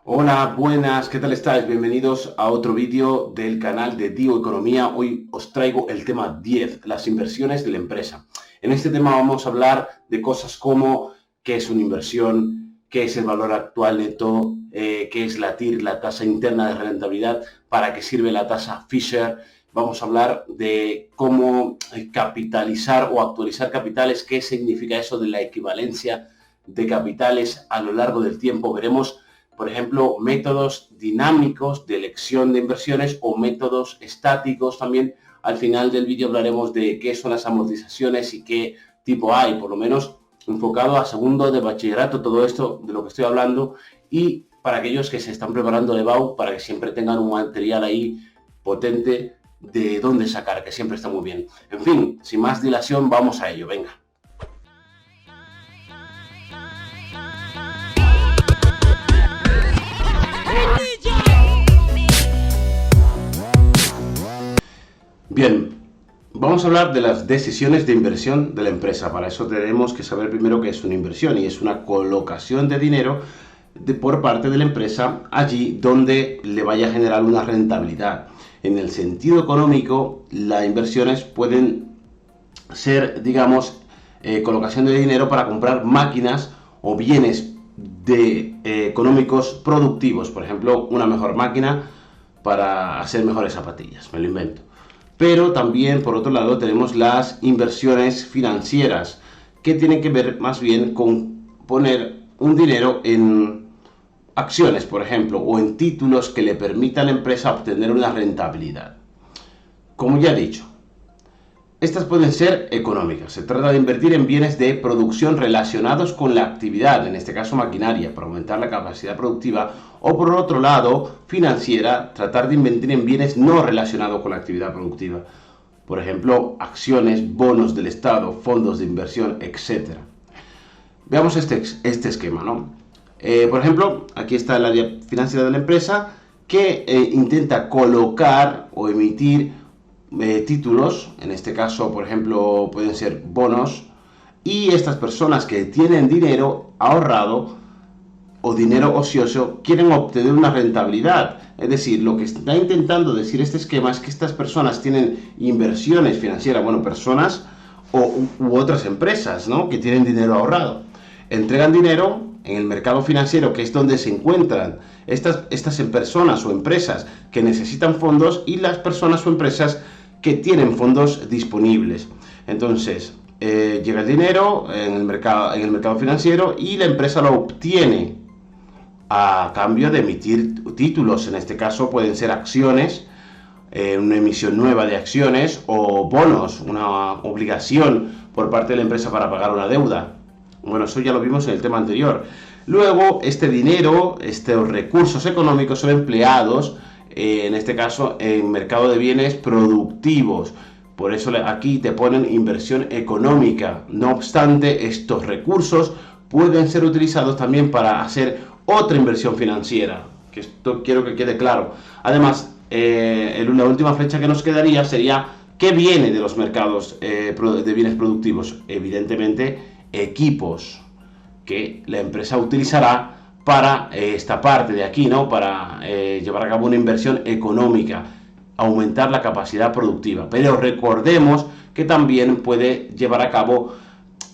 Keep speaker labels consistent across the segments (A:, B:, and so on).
A: Hola, buenas, ¿qué tal estáis? Bienvenidos a otro vídeo del canal de Dio Economía. Hoy os traigo el tema 10, las inversiones de la empresa. En este tema vamos a hablar de cosas como qué es una inversión, qué es el valor actual neto, qué es la TIR, la tasa interna de rentabilidad, para qué sirve la tasa Fisher. Vamos a hablar de cómo capitalizar o actualizar capitales, qué significa eso de la equivalencia de capitales a lo largo del tiempo. Veremos, por ejemplo, métodos dinámicos de elección de inversiones o métodos estáticos. También al final del vídeo hablaremos de qué son las amortizaciones y qué tipo hay, por lo menos enfocado a segundo de bachillerato, todo esto de lo que estoy hablando, y para aquellos que se están preparando el EBAU, para que siempre tengan un material ahí potente de dónde sacar, que siempre está muy bien. En fin, sin más dilación, vamos a ello, venga. Bien, vamos a hablar de las decisiones de inversión de la empresa. Para eso tenemos que saber primero qué es una inversión, y es una colocación de dinero por parte de la empresa allí donde le vaya a generar una rentabilidad. En el sentido económico, las inversiones pueden ser, digamos, colocación de dinero para comprar máquinas o bienes económicos productivos. Por ejemplo, una mejor máquina para hacer mejores zapatillas, me lo invento. Pero también, por otro lado, tenemos las inversiones financieras, que tienen que ver más bien con poner un dinero en acciones, por ejemplo, o en títulos que le permitan a la empresa obtener una rentabilidad. Como ya he dicho, estas pueden ser económicas. Se trata de invertir en bienes de producción relacionados con la actividad, en este caso maquinaria, para aumentar la capacidad productiva. O por otro lado, financiera, tratar de invertir en bienes no relacionados con la actividad productiva. Por ejemplo, acciones, bonos del Estado, fondos de inversión, etc. Veamos este esquema, ¿no? Por ejemplo, aquí está el área financiera de la empresa, que intenta colocar o emitir títulos. En este caso, por ejemplo, pueden ser bonos, y estas personas que tienen dinero ahorrado o dinero ocioso quieren obtener una rentabilidad. Es decir, lo que está intentando decir este esquema es que estas personas tienen inversiones financieras, bueno, personas u otras empresas, ¿no?, que tienen dinero ahorrado. Entregan dinero en el mercado financiero, que es donde se encuentran estas personas o empresas que necesitan fondos, y las personas o empresas que tienen fondos disponibles. Entonces, llega el dinero en el mercado financiero, y la empresa lo obtiene a cambio de emitir títulos. En este caso pueden ser acciones, una emisión nueva de acciones, o bonos, una obligación por parte de la empresa para pagar una deuda. Bueno, eso ya lo vimos en el tema anterior. Luego, este dinero, estos recursos económicos son empleados, en este caso, en mercado de bienes productivos. Por eso aquí te ponen inversión económica. No obstante, estos recursos pueden ser utilizados también para hacer otra inversión financiera, que esto quiero que quede claro. Además, la última flecha que nos quedaría sería ¿qué viene de los mercados de bienes productivos? Evidentemente, equipos que la empresa utilizará para esta parte de aquí, ¿no?, para llevar a cabo una inversión económica, aumentar la capacidad productiva. Pero recordemos que también puede llevar a cabo,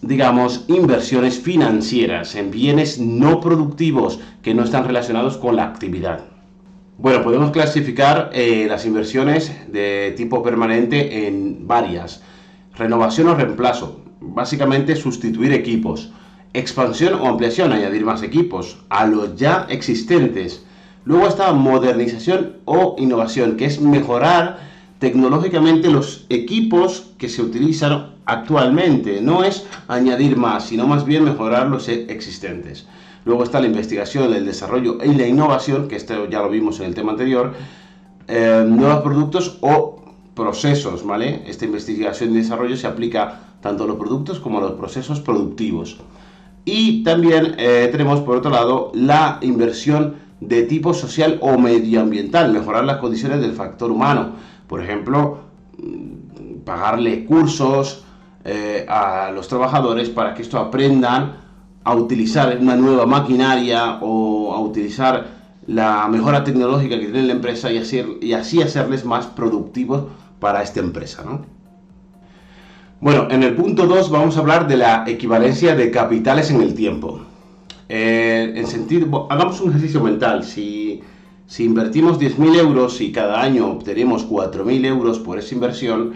A: digamos, inversiones financieras en bienes no productivos que no están relacionados con la actividad. Bueno, podemos clasificar las inversiones de tipo permanente en varias. Renovación o reemplazo, básicamente sustituir equipos. Expansión o ampliación, añadir más equipos a los ya existentes. Luego está modernización o innovación, que es mejorar tecnológicamente los equipos que se utilizan actualmente. No es añadir más, sino más bien mejorar los existentes. Luego está la investigación, el desarrollo y la innovación, que esto ya lo vimos en el tema anterior. Nuevos productos o procesos, ¿vale? Esta investigación y desarrollo se aplica tanto a los productos como a los procesos productivos. Y también tenemos, por otro lado, la inversión de tipo social o medioambiental, mejorar las condiciones del factor humano. Por ejemplo, pagarle cursos a los trabajadores para que esto aprendan a utilizar una nueva maquinaria, o a utilizar la mejora tecnológica que tiene la empresa y así hacerles más productivos para esta empresa, ¿no? Bueno, en el punto 2 vamos a hablar de la equivalencia de capitales en el tiempo. Hagamos un ejercicio mental. Si invertimos 10.000 euros y cada año obtenemos 4.000 euros por esa inversión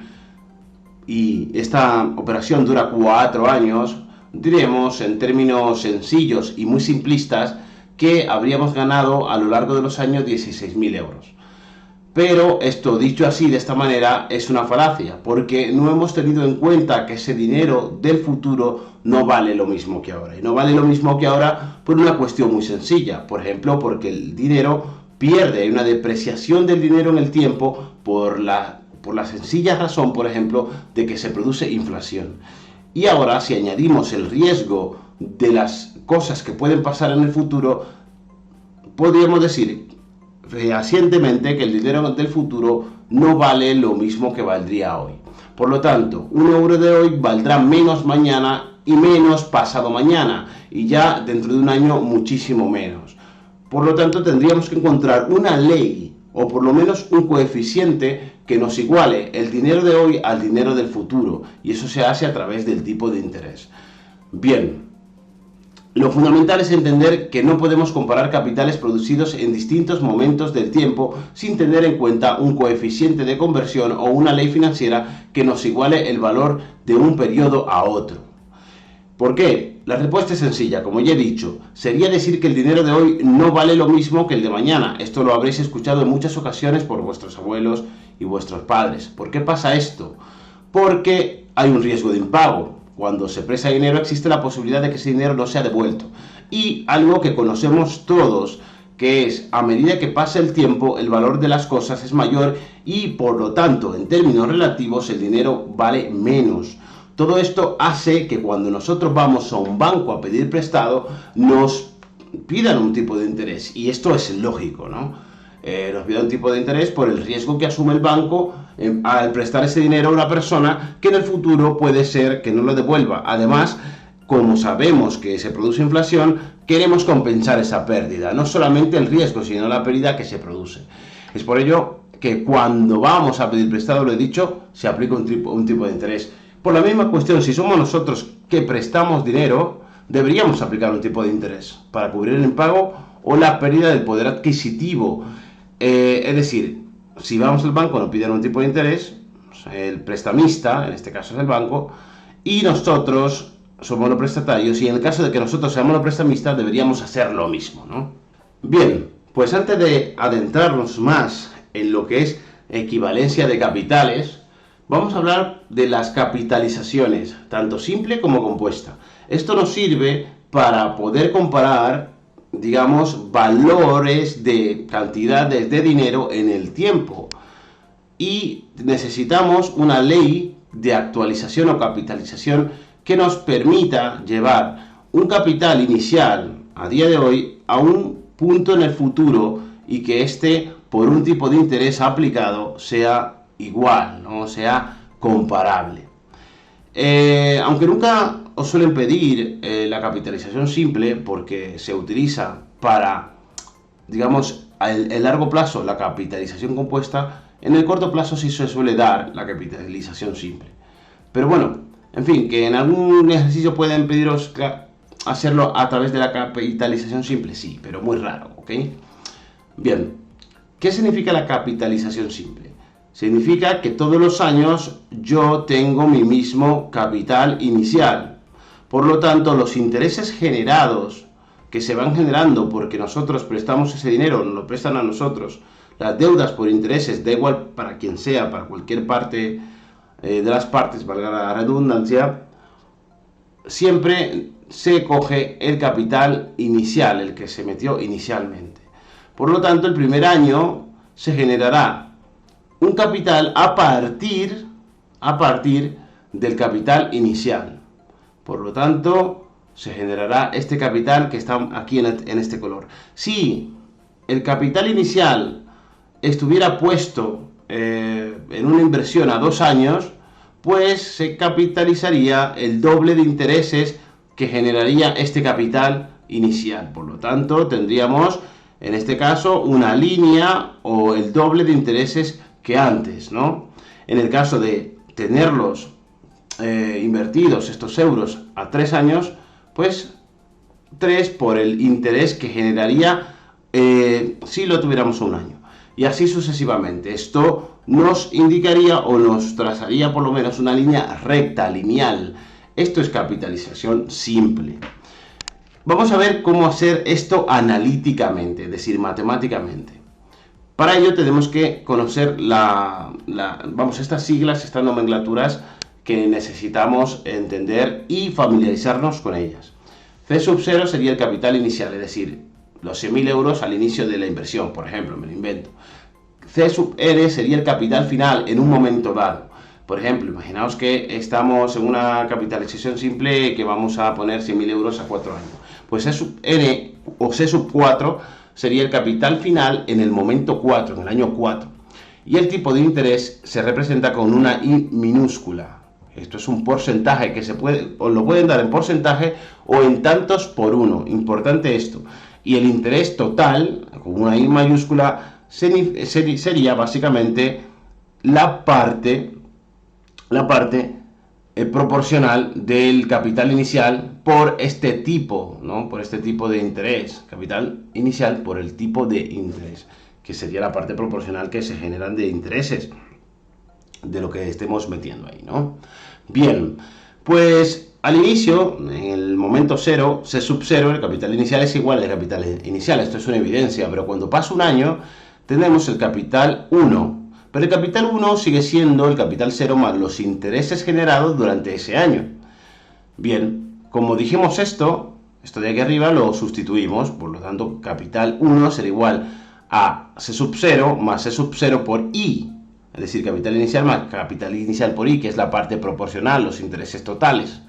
A: y esta operación dura 4 años, diremos en términos sencillos y muy simplistas que habríamos ganado a lo largo de los años 16.000 euros. Pero esto, dicho así, de esta manera, es una falacia, porque no hemos tenido en cuenta que ese dinero del futuro no vale lo mismo que ahora. Y no vale lo mismo que ahora por una cuestión muy sencilla. Por ejemplo, porque el dinero pierde, hay una depreciación del dinero en el tiempo por la sencilla razón, por ejemplo, de que se produce inflación. Y ahora, si añadimos el riesgo de las cosas que pueden pasar en el futuro, podríamos decir fehacientemente que el dinero del futuro no vale lo mismo que valdría hoy. Por lo tanto, un euro de hoy valdrá menos mañana y menos pasado mañana, y ya dentro de un año muchísimo menos. Por lo tanto, tendríamos que encontrar una ley o por lo menos un coeficiente que nos iguale el dinero de hoy al dinero del futuro, y eso se hace a través del tipo de interés. Bien, lo fundamental es entender que no podemos comparar capitales producidos en distintos momentos del tiempo sin tener en cuenta un coeficiente de conversión o una ley financiera que nos iguale el valor de un periodo a otro. ¿Por qué? La respuesta es sencilla, como ya he dicho, sería decir que el dinero de hoy no vale lo mismo que el de mañana. Esto lo habréis escuchado en muchas ocasiones por vuestros abuelos y vuestros padres. ¿Por qué pasa esto? Porque hay un riesgo de impago. Cuando se presta dinero existe la posibilidad de que ese dinero no sea devuelto. Y algo que conocemos todos, que es a medida que pasa el tiempo, el valor de las cosas es mayor y por lo tanto, en términos relativos, el dinero vale menos. Todo esto hace que cuando nosotros vamos a un banco a pedir prestado, nos pidan un tipo de interés. Y esto es lógico, ¿no? Nos pide un tipo de interés por el riesgo que asume el banco al prestar ese dinero a una persona que en el futuro puede ser que no lo devuelva. Además, como sabemos que se produce inflación, queremos compensar esa pérdida, no solamente el riesgo, sino la pérdida que se produce. Es por ello que cuando vamos a pedir prestado, lo he dicho, se aplica un tipo de interés. Por la misma cuestión, si somos nosotros que prestamos dinero, deberíamos aplicar un tipo de interés para cubrir el impago o la pérdida del poder adquisitivo. Es decir, si vamos al banco nos piden un tipo de interés, el prestamista, en este caso es el banco, y nosotros somos los prestatarios, y en el caso de que nosotros seamos los prestamistas deberíamos hacer lo mismo, ¿no? Bien, pues antes de adentrarnos más en lo que es equivalencia de capitales, vamos a hablar de las capitalizaciones, tanto simple como compuesta. Esto nos sirve para poder comparar, digamos, valores de cantidades de dinero en el tiempo. Y necesitamos una ley de actualización o capitalización que nos permita llevar un capital inicial a día de hoy a un punto en el futuro y que este, por un tipo de interés aplicado, sea igual, no sea comparable. Aunque nunca os suelen pedir la capitalización simple porque se utiliza para, digamos, en largo plazo la capitalización compuesta, en el corto plazo sí se suele dar la capitalización simple. Pero bueno, en fin, que en algún ejercicio pueden pediros hacerlo a través de la capitalización simple, sí, pero muy raro, ¿ok? Bien, ¿qué significa la capitalización simple? Significa que todos los años yo tengo mi mismo capital inicial. Por lo tanto, los intereses generados que se van generando porque nosotros prestamos ese dinero, nos lo prestan a nosotros, las deudas por intereses, da igual para quien sea, para cualquier parte de las partes, valga la redundancia, siempre se coge el capital inicial, el que se metió inicialmente. Por lo tanto, el primer año se generará un capital a partir del capital inicial. Por lo tanto, se generará este capital que está aquí en este color. Si el capital inicial estuviera puesto en una inversión a 2 años, pues se capitalizaría el doble de intereses que generaría este capital inicial. Por lo tanto, tendríamos En este caso, una línea o el doble de intereses que antes, ¿no? En el caso de tenerlos invertidos, estos euros, a 3 años, pues 3 por el interés que generaría si lo tuviéramos un año. Y así sucesivamente. Esto nos indicaría o nos trazaría por lo menos una línea recta, lineal. Esto es capitalización simple. Vamos a ver cómo hacer esto analíticamente, es decir, matemáticamente. Para ello tenemos que conocer estas siglas, estas nomenclaturas que necesitamos entender y familiarizarnos con ellas. C sub 0 sería el capital inicial, es decir, los 100.000 euros al inicio de la inversión, por ejemplo, me lo invento. C sub n sería el capital final en un momento dado. Por ejemplo, imaginaos que estamos en una capitalización simple que vamos a poner 100.000 euros a 4 años. Pues C sub n o C sub 4 sería el capital final en el momento 4, en el año 4. Y el tipo de interés se representa con una I minúscula. Esto es un porcentaje que os lo pueden dar en porcentaje o en tantos por uno. Importante esto. Y el interés total, con una I mayúscula, sería básicamente la parte proporcional del capital inicial por este tipo, ¿no? Por este tipo de interés. Capital inicial por el tipo de interés, que sería la parte proporcional que se generan de intereses de lo que estemos metiendo ahí, ¿no? Bien, pues al inicio, en el momento 0, C sub 0, el capital inicial es igual al capital inicial. Esto es una evidencia, pero cuando pasa un año, tenemos el capital 1. Pero el capital 1 sigue siendo el capital 0 más los intereses generados durante ese año. Bien, como dijimos esto de aquí arriba lo sustituimos, por lo tanto, capital 1 será igual a C sub 0 más C sub 0 por I. Es decir, capital inicial más capital inicial por I, que es la parte proporcional, los intereses totales.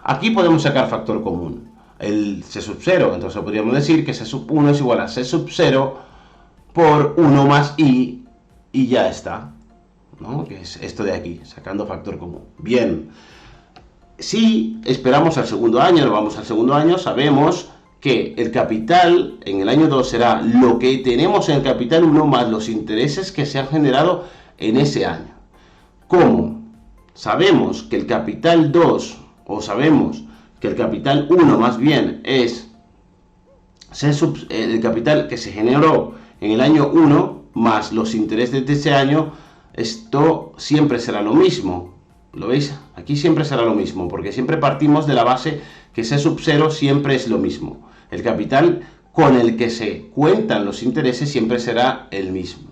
A: Aquí podemos sacar factor común, el C sub 0. Entonces podríamos decir que C sub 1 es igual a C sub 0 por 1 más I, y ya está, ¿no? Que es esto de aquí, sacando factor común. Bien, si esperamos al segundo año, nos vamos al segundo año, sabemos que el capital en el año 2 será lo que tenemos en el capital 1 más los intereses que se han generado en ese año. ¿Cómo? Sabemos que el capital 2, o sabemos que el capital 1 más bien es el capital que se generó en el año 1 más los intereses de ese año. Esto siempre será lo mismo. ¿Lo veis? Aquí siempre será lo mismo, porque siempre partimos de la base que C sub 0 siempre es lo mismo. El capital con el que se cuentan los intereses siempre será el mismo.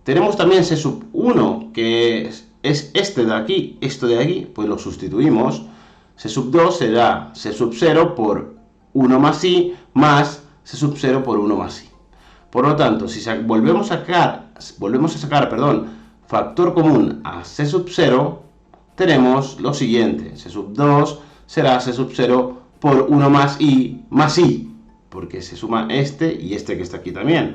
A: Tenemos también C sub 1, que es este de aquí, esto de aquí, pues lo sustituimos. C sub 2 será C sub 0 por 1 más I, más C sub 0 por 1 más I. Por lo tanto, si volvemos a sacar, factor común a C sub 0, tenemos lo siguiente. C sub 2 será C sub 0 por 1 más I, porque se suma este y este que está aquí también.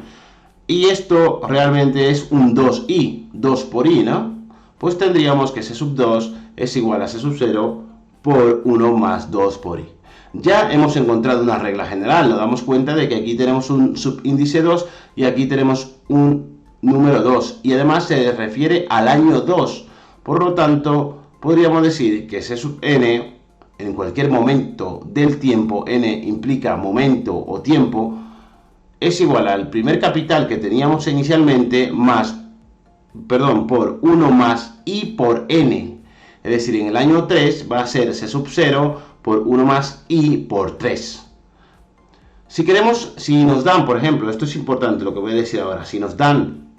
A: Y esto realmente es un 2i, 2 por i, ¿no? Pues tendríamos que C sub 2 es igual a C sub 0 por 1 más 2 por i. Ya hemos encontrado una regla general, nos damos cuenta de que aquí tenemos un subíndice 2 y aquí tenemos un número 2. Y además se refiere al año 2. Por lo tanto, podríamos decir que C sub n, en cualquier momento del tiempo, n implica momento o tiempo, es igual al primer capital que teníamos inicialmente por 1 más i por n. Es decir, en el año 3 va a ser C sub 0 por 1 más i por 3. Si nos dan, por ejemplo, esto es importante lo que voy a decir ahora, si nos dan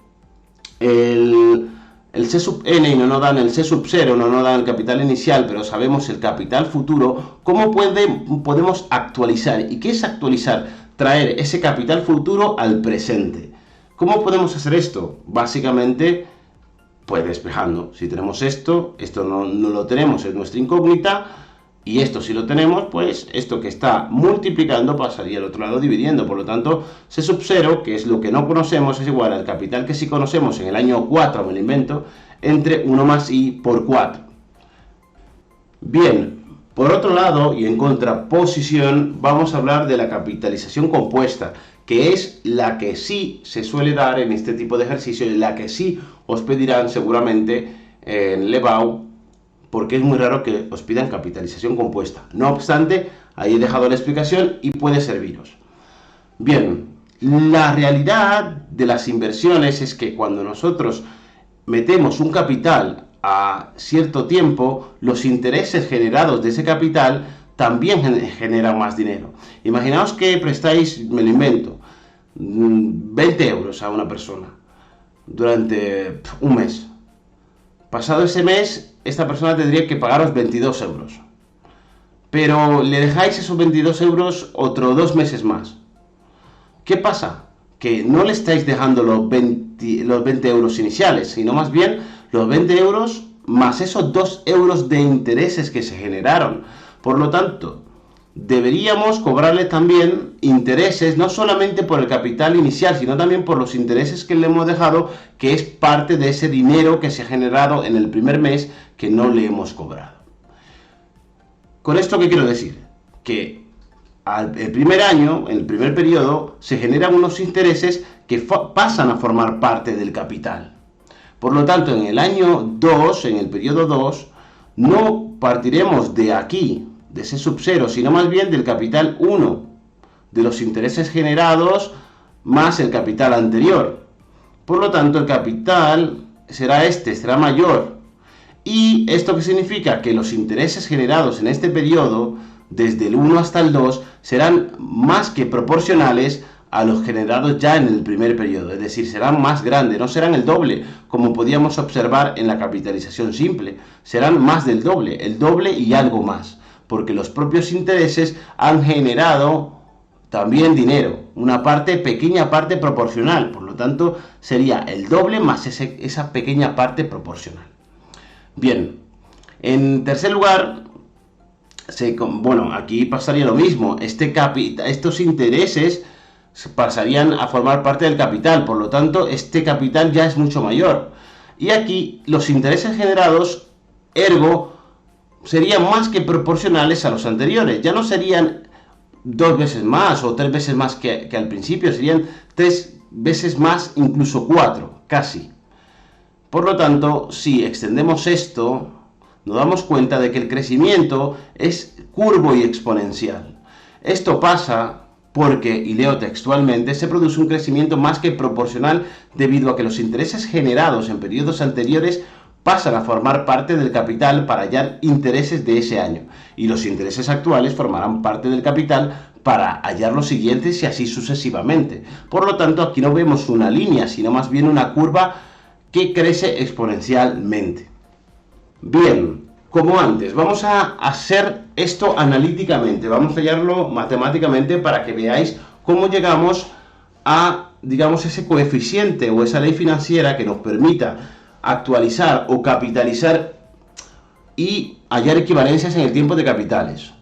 A: el C sub n y no nos dan el C sub 0, no nos dan el capital inicial, pero sabemos el capital futuro, ¿cómo podemos actualizar? ¿Y qué es actualizar? Traer ese capital futuro al presente. ¿Cómo podemos hacer esto? Básicamente, pues despejando. Si tenemos esto no lo tenemos, es nuestra incógnita, y esto si lo tenemos, pues esto que está multiplicando pasaría al otro lado dividiendo. Por lo tanto, C sub 0, que es lo que no conocemos, es igual al capital que sí conocemos en el año 4, me lo invento, entre 1 más i por 4. Bien, por otro lado, y en contraposición, vamos a hablar de la capitalización compuesta, que es la que sí se suele dar en este tipo de ejercicio y la que sí os pedirán seguramente en Levau, porque es muy raro que os pidan capitalización compuesta. No obstante, ahí he dejado la explicación y puede serviros. Bien, la realidad de las inversiones es que cuando nosotros metemos un capital a cierto tiempo, los intereses generados de ese capital también generan más dinero. Imaginaos que prestáis, me lo invento, 20 euros a una persona durante un mes. Pasado ese mes, esta persona tendría que pagaros 22 euros. Pero le dejáis esos 22 euros otros 2 meses más. ¿Qué pasa? Que no le estáis dejando los 20 euros iniciales, sino más bien los 20 euros más esos 2 euros de intereses que se generaron. Por lo tanto, deberíamos cobrarle también intereses, no solamente por el capital inicial, sino también por los intereses que le hemos dejado, que es parte de ese dinero que se ha generado en el primer mes que no le hemos cobrado. ¿Con esto qué quiero decir? Que el primer año, en el primer periodo, se generan unos intereses que pasan a formar parte del capital. Por lo tanto, en el año 2, en el periodo 2, no partiremos de aquí, de ese sub 0, sino más bien del capital 1, de los intereses generados más el capital anterior. Por lo tanto, el capital será mayor. ¿Y esto qué significa? Que los intereses generados en este periodo, desde el 1 hasta el 2, serán más que proporcionales a los generados ya en el primer periodo, es decir, serán más grandes, no serán el doble, como podíamos observar en la capitalización simple, serán más del doble, el doble y algo más, porque los propios intereses han generado también dinero, una pequeña parte proporcional, por lo tanto sería el doble más esa pequeña parte proporcional. Bien, en tercer lugar, aquí pasaría lo mismo, estos intereses pasarían a formar parte del capital, por lo tanto este capital ya es mucho mayor. Y aquí los intereses generados, ergo, serían más que proporcionales a los anteriores, ya no serían 2 veces más o 3 veces más que al principio, serían 3 veces más, incluso 4, casi. Por lo tanto, si extendemos esto, nos damos cuenta de que el crecimiento es curvo y exponencial. Esto pasa porque, y leo textualmente, se produce un crecimiento más que proporcional debido a que los intereses generados en periodos anteriores pasan a formar parte del capital para hallar intereses de ese año, y los intereses actuales formarán parte del capital para hallar los siguientes y así sucesivamente. Por lo tanto, aquí no vemos una línea, sino más bien una curva que crece exponencialmente. Bien, como antes, vamos a hacer esto analíticamente, vamos a hallarlo matemáticamente para que veáis cómo llegamos a, digamos, ese coeficiente o esa ley financiera que nos permita actualizar o capitalizar y hallar equivalencias en el tiempo de capitales.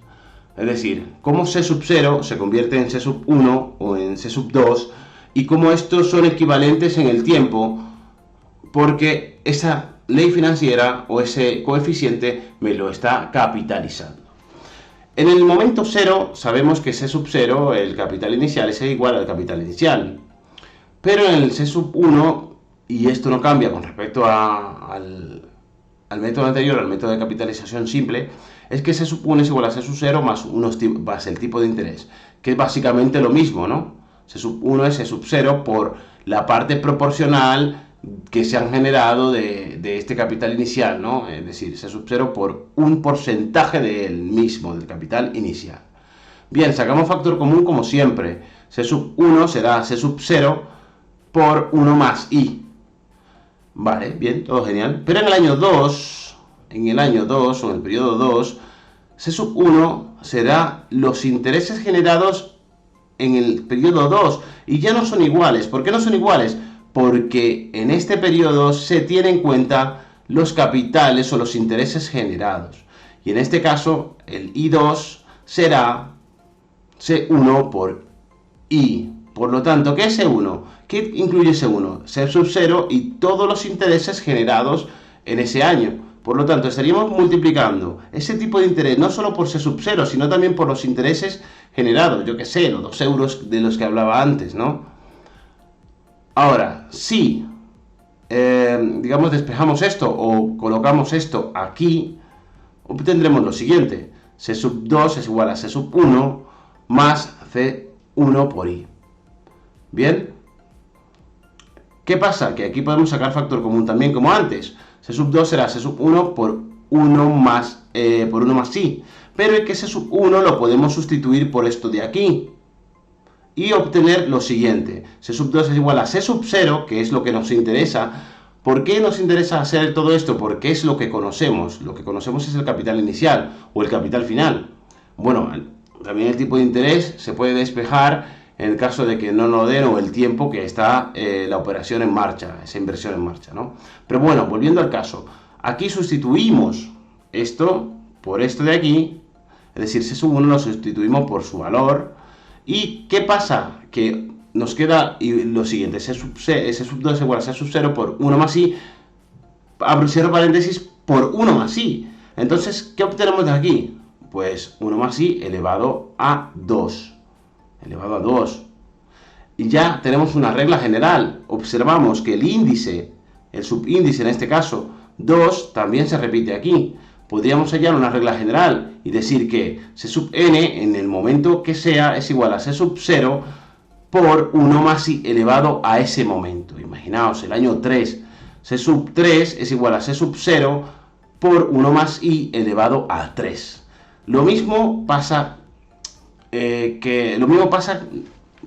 A: Es decir, cómo C sub 0 se convierte en C sub 1 o en C sub 2 y cómo estos son equivalentes en el tiempo, porque esa ley financiera o ese coeficiente me lo está capitalizando. En el momento 0 sabemos que C sub 0, el capital inicial, es igual al capital inicial. Pero en el C sub 1, y esto no cambia con respecto al método anterior, al método de capitalización simple, es que C sub 1 es igual a C sub 0 más el tipo de interés, que es básicamente lo mismo, ¿no? C sub 1 es C sub 0 por la parte proporcional que se han generado de este capital inicial, ¿no? Es decir, C sub 0 por un porcentaje del mismo, del capital inicial. Bien, sacamos factor común como siempre. C sub 1 será C sub 0 por 1 más I. Vale, bien, todo genial. Pero en el año 2, o en el periodo 2, C sub 1 será los intereses generados en el periodo 2. Y ya no son iguales. ¿Por qué no son iguales? Porque en este periodo se tienen en cuenta los capitales o los intereses generados. Y en este caso, el I2 será C1 por I. Por lo tanto, ¿qué es C1? ¿Qué incluye C1? C sub 0 y todos los intereses generados en ese año. Por lo tanto, estaríamos multiplicando ese tipo de interés no solo por C sub 0, sino también por los intereses generados, yo que sé, los 2 euros de los que hablaba antes, ¿no? Ahora, si, digamos, despejamos esto o colocamos esto aquí, obtendremos lo siguiente. C sub 2 es igual a C sub 1 más C1 por I. ¿Bien? ¿Qué pasa? Que aquí podemos sacar factor común también como antes. C sub 2 será C sub 1 por 1 más I. Pero es que C sub 1 lo podemos sustituir por esto de aquí. Y obtener lo siguiente. C sub 2 es igual a C sub 0, que es lo que nos interesa. ¿Por qué nos interesa hacer todo esto? Porque es lo que conocemos. Lo que conocemos es el capital inicial o el capital final. Bueno, también el tipo de interés se puede despejar en el caso de que no nos den o el tiempo que está la operación en marcha, esa inversión en marcha, ¿no? Pero bueno, volviendo al caso, aquí sustituimos esto por esto de aquí, es decir, C sub 1 lo sustituimos por su valor. ¿Y qué pasa? Que nos queda lo siguiente, C sub 2 es igual a C sub 0 por 1 más I, abro y cierro paréntesis, por 1 más I. Entonces, ¿qué obtenemos de aquí? Pues 1 más I elevado a 2. Elevado a 2. Y ya tenemos una regla general. Observamos que el índice, el subíndice en este caso, 2, también se repite aquí. Podríamos hallar una regla general y decir que C sub n en el momento que sea es igual a C sub 0 por 1 más I elevado a ese momento. Imaginaos, el año 3. C sub 3 es igual a C sub 0 por 1 más I elevado a 3. Lo mismo pasa...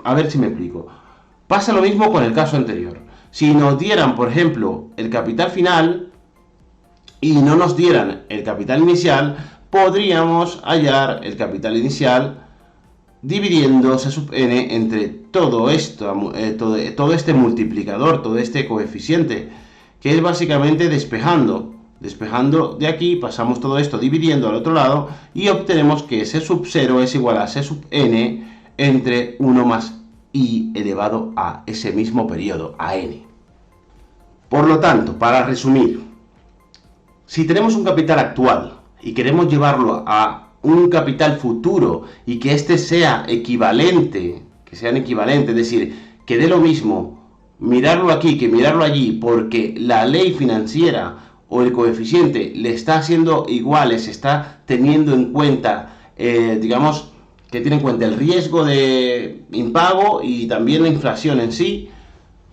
A: a ver si me explico. Pasa lo mismo con el caso anterior. Si nos dieran, por ejemplo, el capital final y no nos dieran el capital inicial, podríamos hallar el capital inicial dividiendo C sub n entre todo esto, todo este multiplicador, todo este coeficiente, que es básicamente despejando. Despejando de aquí, pasamos todo esto dividiendo al otro lado y obtenemos que C sub 0 es igual a C sub n entre 1 más I elevado a ese mismo periodo, a n. Por lo tanto, para resumir, si tenemos un capital actual y queremos llevarlo a un capital futuro y que este sea equivalente, es decir, que dé lo mismo mirarlo aquí que mirarlo allí porque la ley financiera o el coeficiente le está haciendo iguales, está teniendo en cuenta, digamos, que tiene en cuenta el riesgo de impago y también la inflación en sí,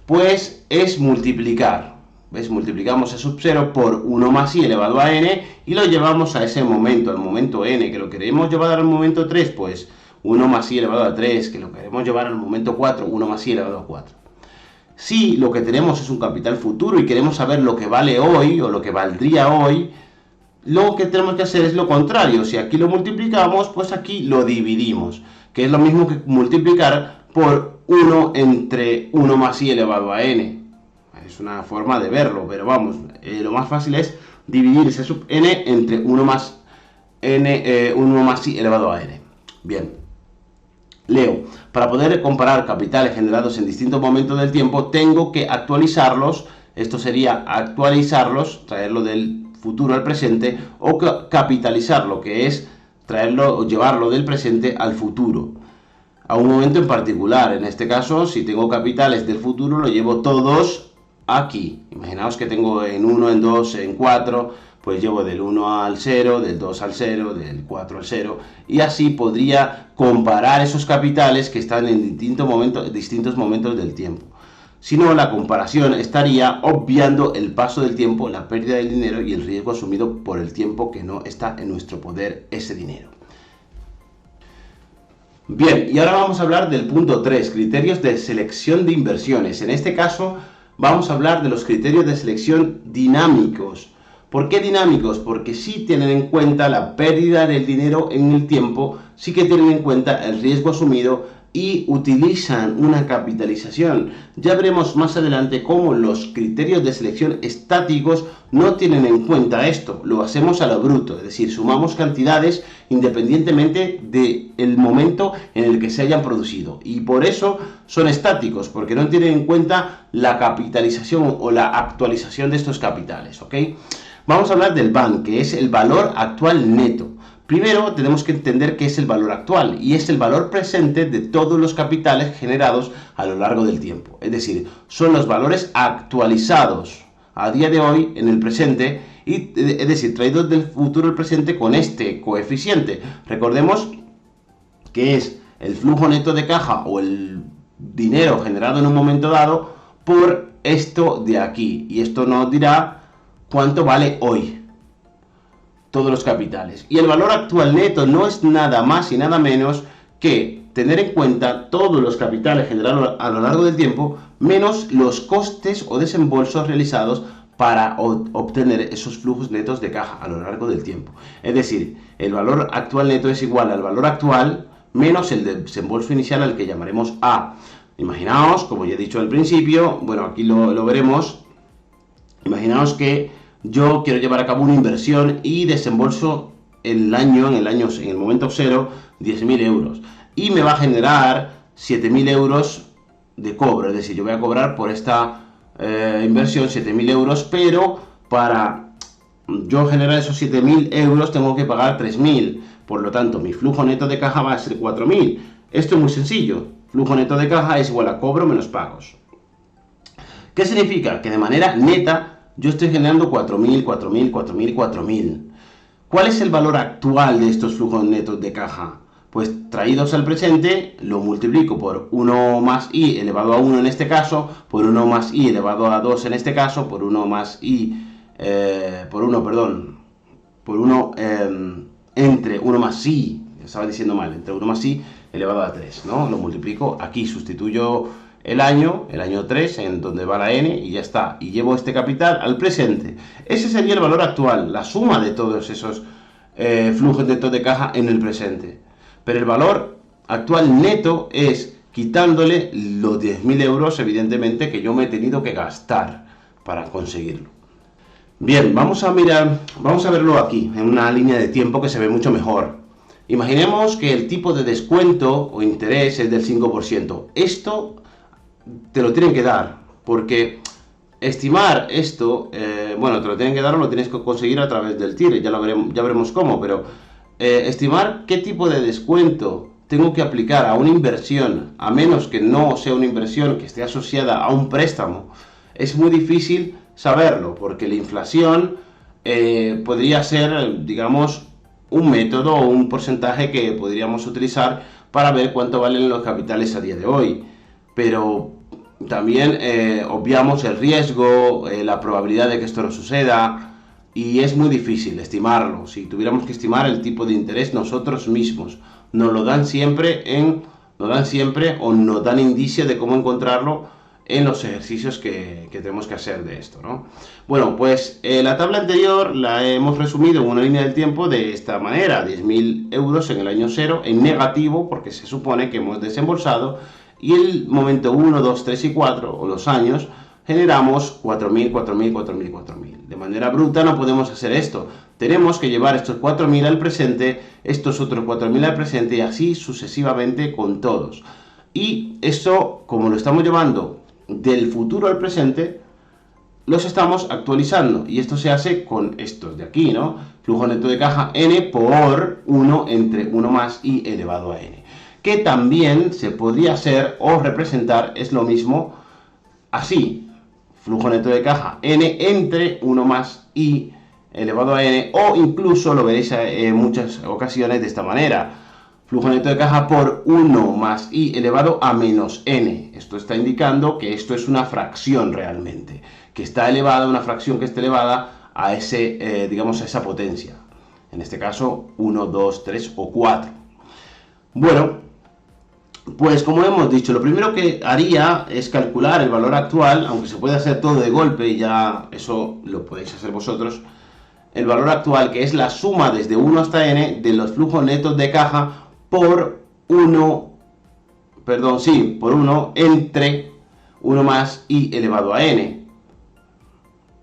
A: pues es multiplicar. ¿Ves? Multiplicamos C sub 0 por 1 más I elevado a n y lo llevamos a ese momento, al momento n, que lo queremos llevar al momento 3, pues 1 más I elevado a 3, que lo queremos llevar al momento 4, 1 más I elevado a 4. Si lo que tenemos es un capital futuro y queremos saber lo que vale hoy o lo que valdría hoy, lo que tenemos que hacer es lo contrario. Si aquí lo multiplicamos, pues aquí lo dividimos, que es lo mismo que multiplicar por 1 entre 1 más I elevado a n. Es una forma de verlo, pero vamos, lo más fácil es dividir C sub n entre 1 más I elevado a n. Bien. Leo, para poder comparar capitales generados en distintos momentos del tiempo, tengo que actualizarlos. Esto sería actualizarlos, traerlo del futuro al presente, o capitalizarlo, que es traerlo o llevarlo del presente al futuro, a un momento en particular. En este caso, si tengo capitales del futuro, lo llevo todos aquí. Imaginaos que tengo en 1, en 2, en 4, pues llevo del 1 al 0, del 2 al 0, del 4 al 0, y así podría comparar esos capitales que están en distintos momentos del tiempo. Si no, la comparación estaría obviando el paso del tiempo, la pérdida del dinero y el riesgo asumido por el tiempo que no está en nuestro poder ese dinero. Bien, y ahora vamos a hablar del punto 3, criterios de selección de inversiones. En este caso, vamos a hablar de los criterios de selección dinámicos. ¿Por qué dinámicos? Porque sí tienen en cuenta la pérdida del dinero en el tiempo, sí que tienen en cuenta el riesgo asumido y utilizan una capitalización. Ya veremos más adelante cómo los criterios de selección estáticos no tienen en cuenta esto. Lo hacemos a lo bruto, es decir, sumamos cantidades independientemente del momento en el que se hayan producido. Y por eso son estáticos, porque no tienen en cuenta la capitalización o la actualización de estos capitales, ¿ok? Vamos a hablar del VAN, que es el valor actual neto. Primero tenemos que entender qué es el valor actual, y es el valor presente de todos los capitales generados a lo largo del tiempo. Es decir, son los valores actualizados a día de hoy en el presente, y es decir, traídos del futuro al presente con este coeficiente. Recordemos que es el flujo neto de caja o el dinero generado en un momento dado por esto de aquí, y esto nos dirá cuánto vale hoy todos los capitales. Y el valor actual neto no es nada más y nada menos que tener en cuenta todos los capitales generados a lo largo del tiempo, menos los costes o desembolsos realizados para obtener esos flujos netos de caja a lo largo del tiempo. Es decir, el valor actual neto es igual al valor actual menos el desembolso inicial, al que llamaremos A. Imaginaos, como ya he dicho al principio, bueno, aquí lo veremos. Imaginaos que yo quiero llevar a cabo una inversión y desembolso en el momento cero, 10.000 euros. Y me va a generar 7.000 euros de cobro. Es decir, yo voy a cobrar por esta inversión 7.000 euros, pero para yo generar esos 7.000 euros tengo que pagar 3.000. Por lo tanto, mi flujo neto de caja va a ser 4.000. Esto es muy sencillo. Flujo neto de caja es igual a cobro menos pagos. ¿Qué significa? Que de manera neta yo estoy generando 4.000, 4.000, 4.000, 4.000. ¿Cuál es el valor actual de estos flujos netos de caja? Pues traídos al presente, lo multiplico por 1 más i elevado a 1 en este caso, por 1 más i elevado a 2 en este caso, por 1 más i, entre 1 más i, estaba diciendo mal, entre 1 más i elevado a 3, ¿no? Lo multiplico aquí, sustituyo el año 3, en donde va la n, y ya está. Y llevo este capital al presente. Ese sería el valor actual, la suma de todos esos flujos netos de caja en el presente. Pero el valor actual neto es quitándole los 10.000 euros, evidentemente, que yo me he tenido que gastar para conseguirlo. Bien, vamos a verlo aquí, en una línea de tiempo que se ve mucho mejor. Imaginemos que el tipo de descuento o interés es del 5%. Esto te lo tienen que dar, porque estimar esto, bueno, te lo tienen que dar o lo tienes que conseguir a través del TIR, ya veremos cómo, pero estimar qué tipo de descuento tengo que aplicar a una inversión, a menos que no sea una inversión que esté asociada a un préstamo, es muy difícil saberlo, porque la inflación podría ser, digamos, un método o un porcentaje que podríamos utilizar para ver cuánto valen los capitales a día de hoy. Pero también obviamos el riesgo, la probabilidad de que esto no suceda, y es muy difícil estimarlo. Si tuviéramos que estimar el tipo de interés nosotros mismos, nos lo dan siempre o nos dan indicio de cómo encontrarlo en los ejercicios que tenemos que hacer de esto, ¿no? Bueno, pues la tabla anterior la hemos resumido en una línea del tiempo de esta manera: 10.000 euros en el año 0, en negativo, porque se supone que hemos desembolsado, y el momento 1, 2, 3 y 4, o los años, generamos 4.000, 4.000, 4.000, 4.000. De manera bruta no podemos hacer esto. Tenemos que llevar estos 4.000 al presente, estos otros 4.000 al presente, y así sucesivamente con todos. Y esto, como lo estamos llevando del futuro al presente, los estamos actualizando, y esto se hace con estos de aquí, ¿no? Flujo neto de caja n por 1 entre 1 más i elevado a n, que también se podría hacer o representar, es lo mismo, así: flujo neto de caja n entre 1 más i elevado a n, o incluso lo veréis en muchas ocasiones de esta manera: flujo neto de caja por 1 más i elevado a menos n. Esto está indicando que esto es una fracción realmente, que está elevada, una fracción que está elevada a ese, digamos, a esa potencia. En este caso, 1, 2, 3 o 4. Bueno, pues como hemos dicho, lo primero que haría es calcular el valor actual, aunque se puede hacer todo de golpe y ya eso lo podéis hacer vosotros. El valor actual, que es la suma desde 1 hasta n de los flujos netos de caja por 1 entre 1 más i elevado a n.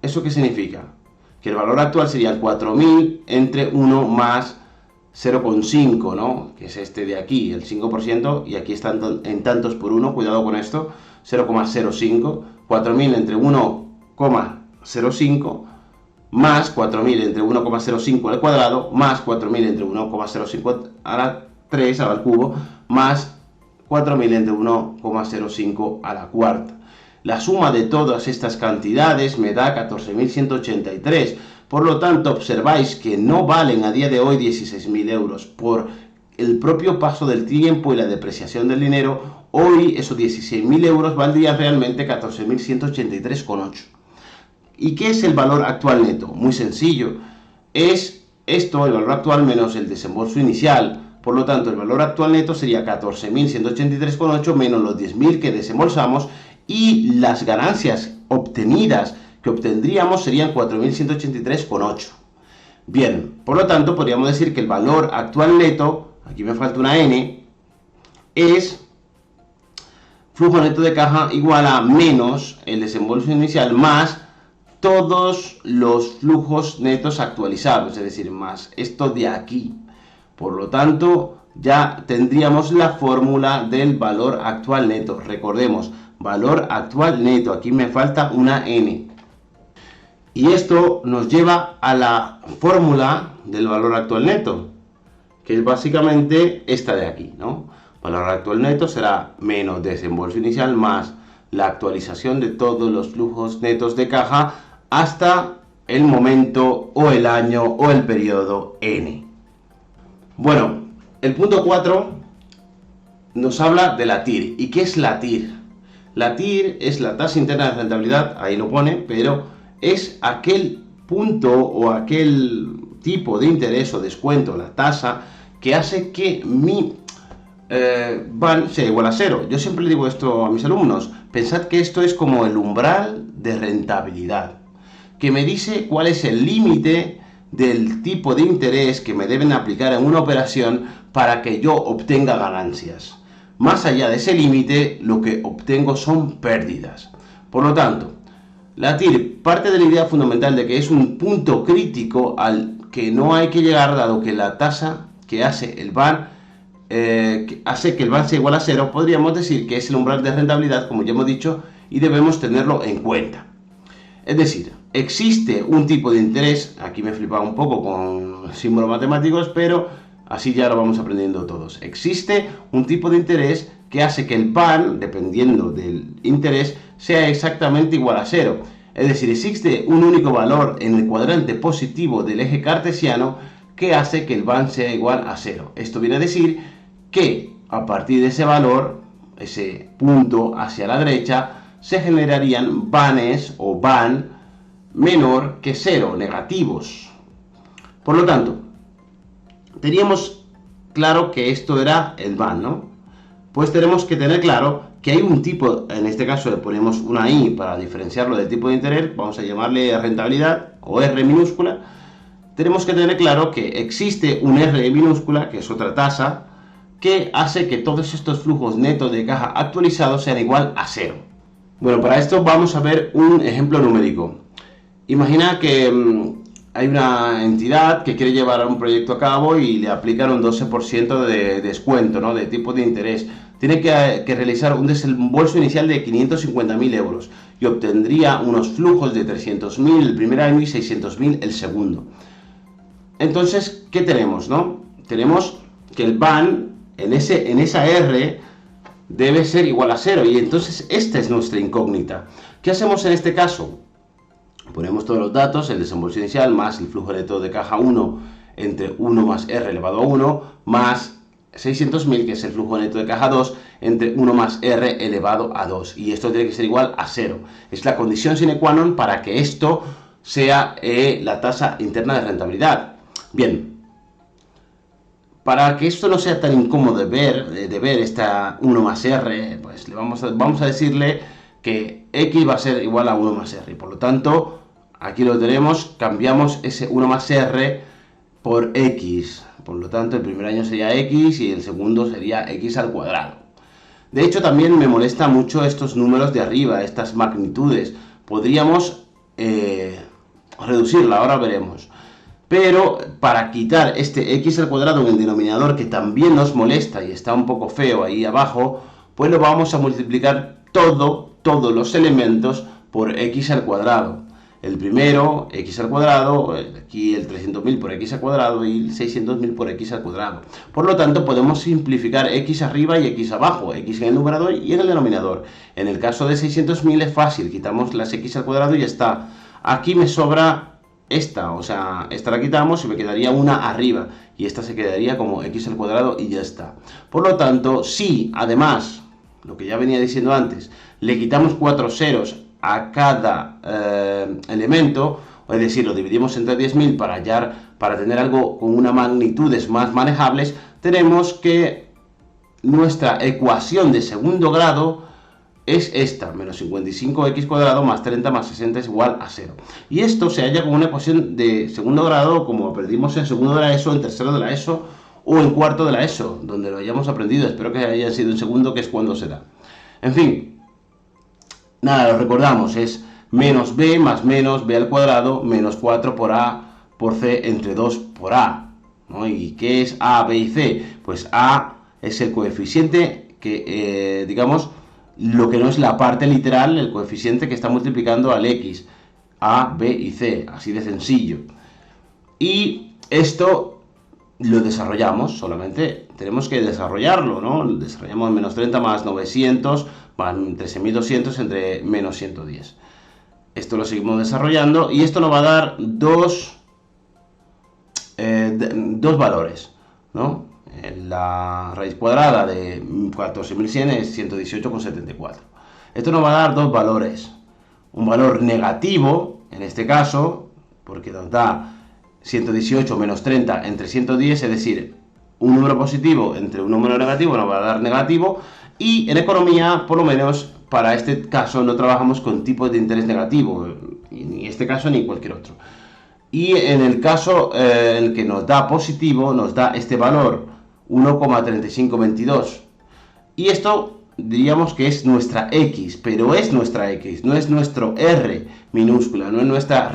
A: ¿Eso qué significa? Que el valor actual sería el 4.000 entre 1 más 0,5, ¿no? Que es este de aquí, el 5%, y aquí está en tantos por 1, cuidado con esto, 0,05, 4.000 entre 1,05 más 4000 entre 1,05 al cuadrado, más 4000 entre 1,05 a la 3 al cubo, más 4000 entre 1,05 a la cuarta. La suma de todas estas cantidades me da 14.183. Por lo tanto, observáis que no valen a día de hoy 16.000 euros. Por el propio paso del tiempo y la depreciación del dinero, hoy esos 16.000 euros valdrían realmente 14.183,8. ¿Y qué es el valor actual neto? Muy sencillo. Es esto, el valor actual menos el desembolso inicial. Por lo tanto, el valor actual neto sería 14.183,8 menos los 10.000 que desembolsamos, y las ganancias obtenidas que obtendríamos serían 4.183,8. Bien, por lo tanto, podríamos decir que el valor actual neto, aquí me falta una N, es flujo neto de caja igual a menos el desembolso inicial más todos los flujos netos actualizados, es decir, más esto de aquí. Por lo tanto, ya tendríamos la fórmula del valor actual neto. Recordemos, valor actual neto, aquí me falta una N. Y esto nos lleva a la fórmula del valor actual neto, que es básicamente esta de aquí, ¿no? Valor actual neto será menos desembolso inicial más la actualización de todos los flujos netos de caja hasta el momento o el año o el periodo N. Bueno, el punto 4 nos habla de la TIR. ¿Y qué es la TIR? La TIR es la tasa interna de rentabilidad, ahí lo pone, pero es aquel punto o aquel tipo de interés o descuento, la tasa, que hace que mi BAN sea igual a cero. Yo siempre le digo esto a mis alumnos: pensad que esto es como el umbral de rentabilidad, que me dice cuál es el límite del tipo de interés que me deben aplicar en una operación para que yo obtenga ganancias. Más allá de ese límite, lo que obtengo son pérdidas. Por lo tanto, la TIR parte de la idea fundamental de que es un punto crítico al que no hay que llegar, dado que la tasa que hace el BAN hace que el BAN sea igual a cero. Podríamos decir que es el umbral de rentabilidad, como ya hemos dicho, y debemos tenerlo en cuenta. Es decir, existe un tipo de interés, aquí me he flipado un poco con símbolos matemáticos, pero así ya lo vamos aprendiendo todos. Existe un tipo de interés que hace que el BAN, dependiendo del interés, sea exactamente igual a cero. Es decir, existe un único valor en el cuadrante positivo del eje cartesiano que hace que el BAN sea igual a cero. Esto viene a decir que a partir de ese valor, ese punto hacia la derecha, se generarían BANes o BAN menor que cero, negativos. Por lo tanto, teníamos claro que esto era el BAN, ¿no? Pues tenemos que tener claro que hay un tipo, en este caso le ponemos una I para diferenciarlo del tipo de interés, vamos a llamarle rentabilidad o R minúscula. Tenemos que tener claro que existe un R minúscula, que es otra tasa, que hace que todos estos flujos netos de caja actualizados sean igual a cero. Bueno, para esto vamos a ver un ejemplo numérico. Imagina que hay una entidad que quiere llevar un proyecto a cabo y le aplican un 12% de descuento, ¿no?, de tipo de interés. Tiene que realizar un desembolso inicial de 550.000 euros y obtendría unos flujos de 300.000 el primer año y 600.000 el segundo. Entonces, ¿qué tenemos, no? Tenemos que el BAN en esa R debe ser igual a cero, y entonces esta es nuestra incógnita. ¿Qué hacemos en este caso? Ponemos todos los datos, el desembolso inicial más el flujo neto de caja 1 entre 1 más R elevado a 1 más 600.000, que es el flujo neto de caja 2, entre 1 más R elevado a 2. Y esto tiene que ser igual a 0. Es la condición sine qua non para que esto sea la tasa interna de rentabilidad. Bien, para que esto no sea tan incómodo de ver esta 1 más R, pues vamos a decirle que X va a ser igual a 1 más R. Y por lo tanto, aquí lo tenemos, cambiamos ese 1 más R por X. Por lo tanto, el primer año sería X y el segundo sería X al cuadrado. De hecho, también me molesta mucho estos números de arriba, estas magnitudes. Podríamos reducirla, ahora veremos. Pero para quitar este X al cuadrado en el denominador, que también nos molesta y está un poco feo ahí abajo, pues lo vamos a multiplicar todos los elementos por X al cuadrado. El primero, x al cuadrado, aquí el 300.000 por x al cuadrado y el 600.000 por x al cuadrado. Por lo tanto, podemos simplificar x arriba y x abajo, x en el numerador y en el denominador. En el caso de 600.000 es fácil, quitamos las x al cuadrado y ya está. Aquí me sobra esta, o sea, esta la quitamos y me quedaría una arriba. Y esta se quedaría como x al cuadrado y ya está. Por lo tanto, si además, lo que ya venía diciendo antes, le quitamos 4 ceros a cada elemento, es decir, lo dividimos entre 10.000 para tener algo con unas magnitudes más manejables, tenemos que nuestra ecuación de segundo grado es esta, menos 55x cuadrado más 30 más 60 es igual a 0. Y esto se halla como una ecuación de segundo grado, como aprendimos en segundo de la ESO, en tercero de la ESO o en cuarto de la ESO, donde lo hayamos aprendido. Espero que haya sido en segundo, que es cuando se da. En fin, nada, lo recordamos, es menos b más menos b al cuadrado menos 4 por a por c entre 2 por a, ¿no? ¿Y qué es a, b y c? Pues a es el coeficiente que, digamos, lo que no es la parte literal, el coeficiente que está multiplicando al x, a, b y c, así de sencillo. Y esto lo desarrollamos, solamente tenemos que desarrollarlo, ¿no? Desarrollamos menos 30 más 900 más 13.200 entre menos 110. Esto lo seguimos desarrollando y esto nos va a dar dos valores, ¿no? La raíz cuadrada de 14.100 es 118,74. Esto nos va a dar dos valores. Un valor negativo, en este caso, porque nos da 118 menos 30 entre 110, es decir, un número positivo entre un número negativo nos va a dar negativo. Y en economía, por lo menos para este caso, no trabajamos con tipos de interés negativo, ni en este caso ni en cualquier otro. Y en el caso en el que nos da positivo, nos da este valor, 1,3522. Y esto diríamos que es nuestra X, pero es nuestra X, no es nuestro R minúscula, no es nuestra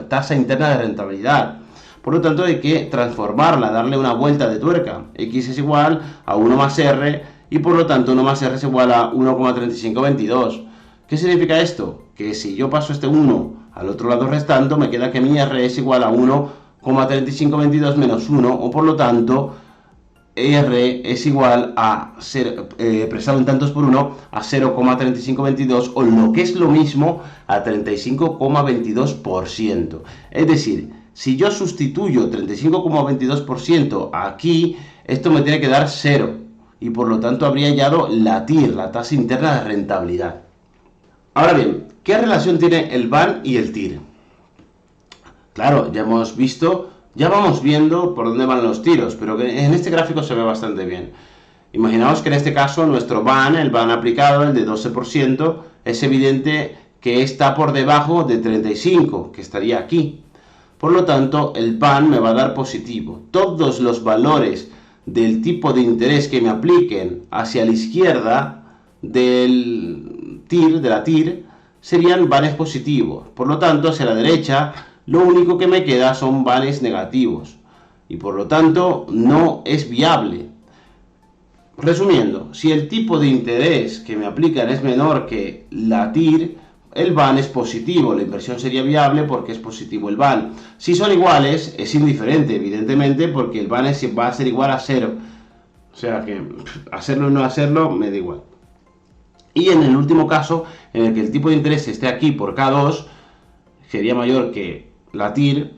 A: tasa interna de rentabilidad. Por lo tanto, hay que transformarla, darle una vuelta de tuerca. X es igual a 1 más R, y por lo tanto 1 más R es igual a 1,3522. ¿Qué significa esto? Que si yo paso este 1 al otro lado restando, me queda que mi R es igual a 1,3522 menos 1, o por lo tanto R es igual a, expresado en tantos por 1, a 0,3522, o lo que es lo mismo, a 35,22%. Es decir, si yo sustituyo 35,22% aquí, esto me tiene que dar 0. Y por lo tanto habría hallado la TIR, la tasa interna de rentabilidad. Ahora bien, ¿qué relación tiene el BAN y el TIR? Claro, ya hemos visto, ya vamos viendo por dónde van los tiros, pero en este gráfico se ve bastante bien. Imaginaos que en este caso nuestro BAN, el BAN aplicado, el de 12%, es evidente que está por debajo de 35, que estaría aquí. Por lo tanto, el BAN me va a dar positivo. Todos los valores del tipo de interés que me apliquen hacia la izquierda del TIR, de la TIR, serían banes positivos. Por lo tanto, hacia la derecha, lo único que me queda son banes negativos. Y por lo tanto, no es viable. Resumiendo, si el tipo de interés que me aplican es menor que la TIR, el BAN es positivo, la inversión sería viable porque es positivo el BAN. Si son iguales, es indiferente, evidentemente, porque el BAN va a ser igual a 0. O sea que hacerlo o no hacerlo, me da igual. Y en el último caso, en el que el tipo de interés esté aquí por K2, sería mayor que la TIR,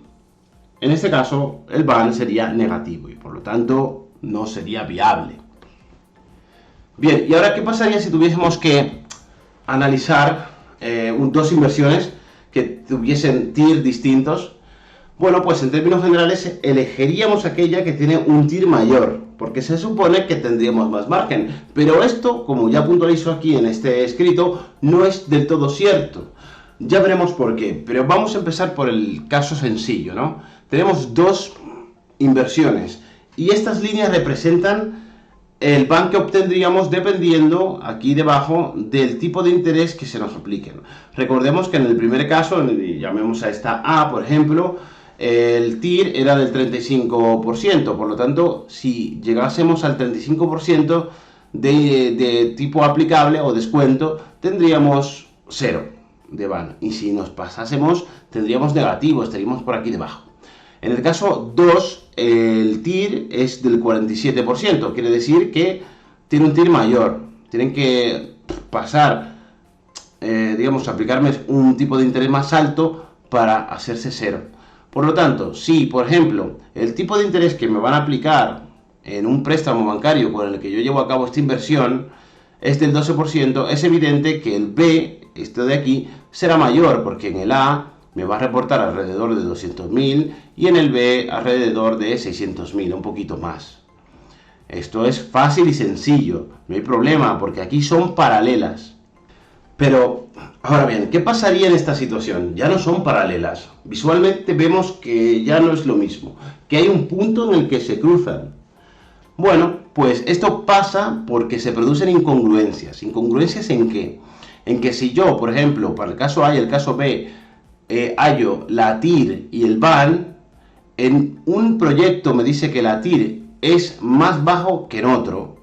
A: en este caso el BAN sería negativo y por lo tanto no sería viable. Bien, ¿y ahora qué pasaría si tuviésemos que analizar dos inversiones que tuviesen TIR distintos? Bueno, pues en términos generales elegiríamos aquella que tiene un TIR mayor, porque se supone que tendríamos más margen. Pero esto, como ya puntualizo aquí en este escrito, no es del todo cierto. Ya veremos por qué, pero vamos a empezar por el caso sencillo, ¿no? Tenemos dos inversiones y estas líneas representan el BAN que obtendríamos dependiendo, aquí debajo, del tipo de interés que se nos apliquen. Recordemos que en el primer caso, llamemos a esta A, por ejemplo, el TIR era del 35%, por lo tanto, si llegásemos al 35% de tipo aplicable o descuento, tendríamos 0. de van. Y si nos pasásemos, tendríamos negativo, estaríamos por aquí debajo. En el caso 2, el TIR es del 47%, quiere decir que tiene un TIR mayor. Tienen que pasar, digamos, aplicarme un tipo de interés más alto para hacerse cero. Por lo tanto, si, por ejemplo, el tipo de interés que me van a aplicar en un préstamo bancario con el que yo llevo a cabo esta inversión es del 12%, es evidente que el B, esto de aquí, será mayor, porque en el A me va a reportar alrededor de 200.000 y en el B alrededor de 600.000, un poquito más. Esto es fácil y sencillo, no hay problema, porque aquí son paralelas. Pero, ahora bien, ¿qué pasaría en esta situación? Ya no son paralelas. Visualmente vemos que ya no es lo mismo, que hay un punto en el que se cruzan. Bueno, pues esto pasa porque se producen incongruencias. ¿Incongruencias en qué? En que si yo, por ejemplo, para el caso A y el caso B, hallo la TIR y el BAN, en un proyecto me dice que la TIR es más bajo que en otro,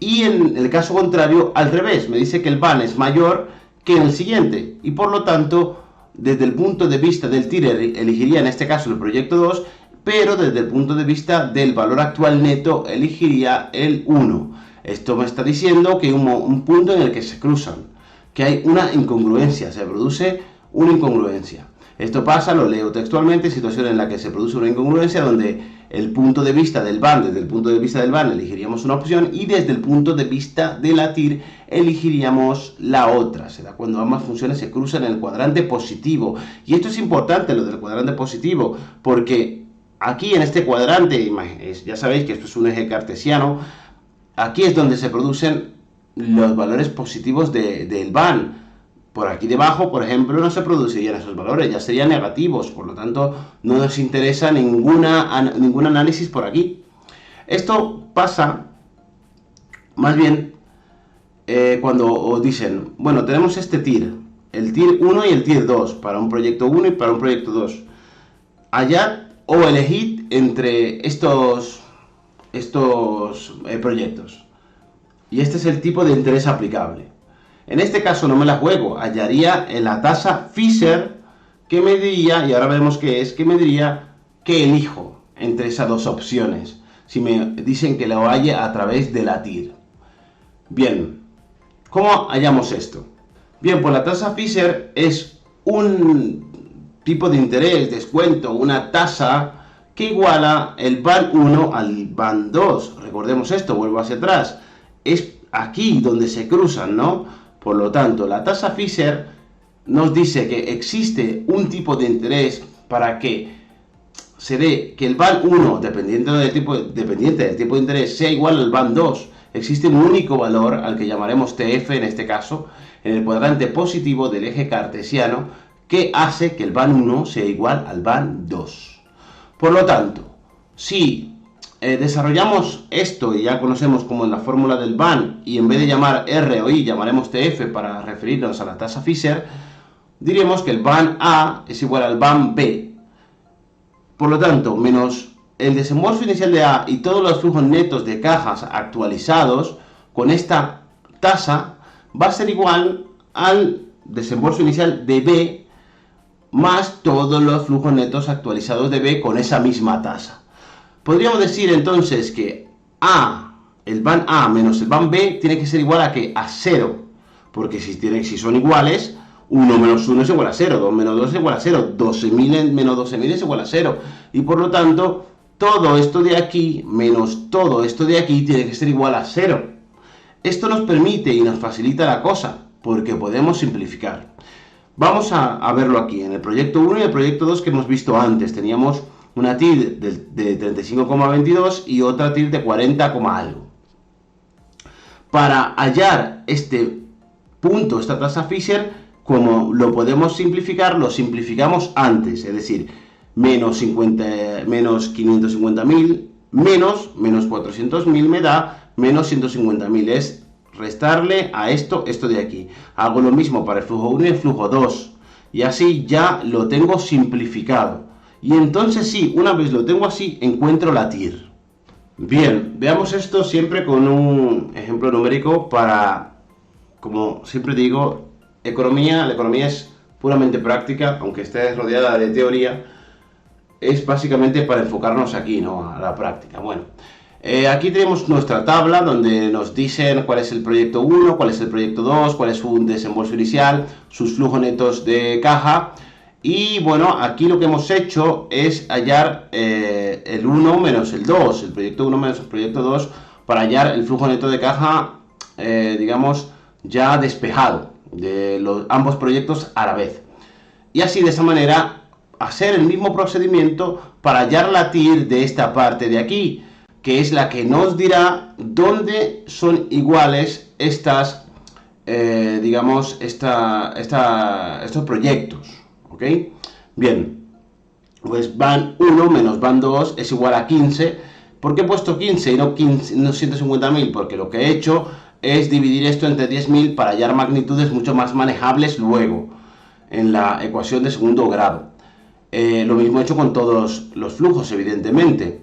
A: y en el caso contrario, al revés, me dice que el BAN es mayor que en el siguiente, y por lo tanto, desde el punto de vista del TIR, elegiría en este caso el proyecto 2, pero desde el punto de vista del valor actual neto, elegiría el 1. Esto me está diciendo que hay un punto en el que se cruzan, que hay una incongruencia, se produce una incongruencia. Esto pasa, lo leo textualmente, situación en la que se produce una incongruencia donde el punto de vista del BAN, desde el punto de vista del BAN elegiríamos una opción y desde el punto de vista de la TIR elegiríamos la otra. Se da cuando ambas funciones se cruzan en el cuadrante positivo. Y esto es importante, lo del cuadrante positivo, porque aquí en este cuadrante, ya sabéis que esto es un eje cartesiano, aquí es donde se producen los valores positivos del BAN. Por aquí debajo, por ejemplo, no se producirían esos valores, ya serían negativos, por lo tanto no nos interesa ningún análisis por aquí. Esto pasa más bien cuando os dicen, bueno, tenemos este TIR, el TIR 1 y el TIR 2, para un proyecto 1 y para un proyecto 2. Hallad o elegid entre estos proyectos. Y este es el tipo de interés aplicable. En este caso no me la juego, hallaría en la tasa Fisher que me diría, y ahora veremos qué es, que me diría que elijo entre esas dos opciones, si me dicen que lo halle a través de la TIR. Bien, ¿cómo hallamos esto? Bien, pues la tasa Fisher es un tipo de interés, descuento, una tasa que iguala el BAN 1 al BAN 2. Recordemos esto, vuelvo hacia atrás. Es aquí donde se cruzan, ¿no? Por lo tanto, la tasa Fisher nos dice que existe un tipo de interés para que se dé que el BAN 1, dependiente del tipo de interés, sea igual al BAN 2. Existe un único valor, al que llamaremos TF en este caso, en el cuadrante positivo del eje cartesiano, que hace que el BAN 1 sea igual al BAN 2. Por lo tanto, si desarrollamos esto y ya conocemos como en la fórmula del BAN y en vez de llamar R o I llamaremos TF para referirnos a la tasa Fisher, diremos que el BAN A es igual al BAN B. Por lo tanto, menos el desembolso inicial de A y todos los flujos netos de cajas actualizados con esta tasa va a ser igual al desembolso inicial de B más todos los flujos netos actualizados de B con esa misma tasa. Podríamos decir entonces que el BAN A menos el BAN B tiene que ser igual a ¿qué? A 0, porque si son iguales, 1 menos 1 es igual a 0, 2 menos 2 es igual a 0, 12.000 menos 12.000 es igual a 0, y por lo tanto, todo esto de aquí menos todo esto de aquí tiene que ser igual a 0. Esto nos permite y nos facilita la cosa, porque podemos simplificar. Vamos a verlo aquí, en el proyecto 1 y el proyecto 2 que hemos visto antes. Teníamos una TIR de 35,22 y otra TIR de 40, algo. Para hallar este punto, esta tasa Fisher, como lo podemos simplificar, lo simplificamos antes, es decir, menos 550.000 menos 400.000 me da menos 150.000, es restarle a esto de aquí. Hago lo mismo para el flujo 1 y el flujo 2, y así ya lo tengo simplificado. Y entonces sí, una vez lo tengo así, encuentro la TIR. Bien, veamos esto siempre con un ejemplo numérico para, como siempre digo, economía, la economía es puramente práctica, aunque esté rodeada de teoría, es básicamente para enfocarnos aquí, ¿no? A la práctica. Bueno, aquí tenemos nuestra tabla donde nos dicen cuál es el proyecto 1, cuál es el proyecto 2, cuál es su desembolso inicial, sus flujos netos de caja. Y bueno, aquí lo que hemos hecho es hallar el 1 menos el 2, el proyecto 1 menos el proyecto 2, para hallar el flujo neto de caja, digamos, ya despejado de ambos proyectos a la vez. Y así, de esa manera, hacer el mismo procedimiento para hallar la TIR de esta parte de aquí, que es la que nos dirá dónde son iguales estas, digamos, estos proyectos. ¿Ok? Bien, pues van 1 menos van 2 es igual a 15. ¿Por qué he puesto 15 y no 150.000? Porque lo que he hecho es dividir esto entre 10.000 para hallar magnitudes mucho más manejables luego en la ecuación de segundo grado. Lo mismo he hecho con todos los flujos, evidentemente.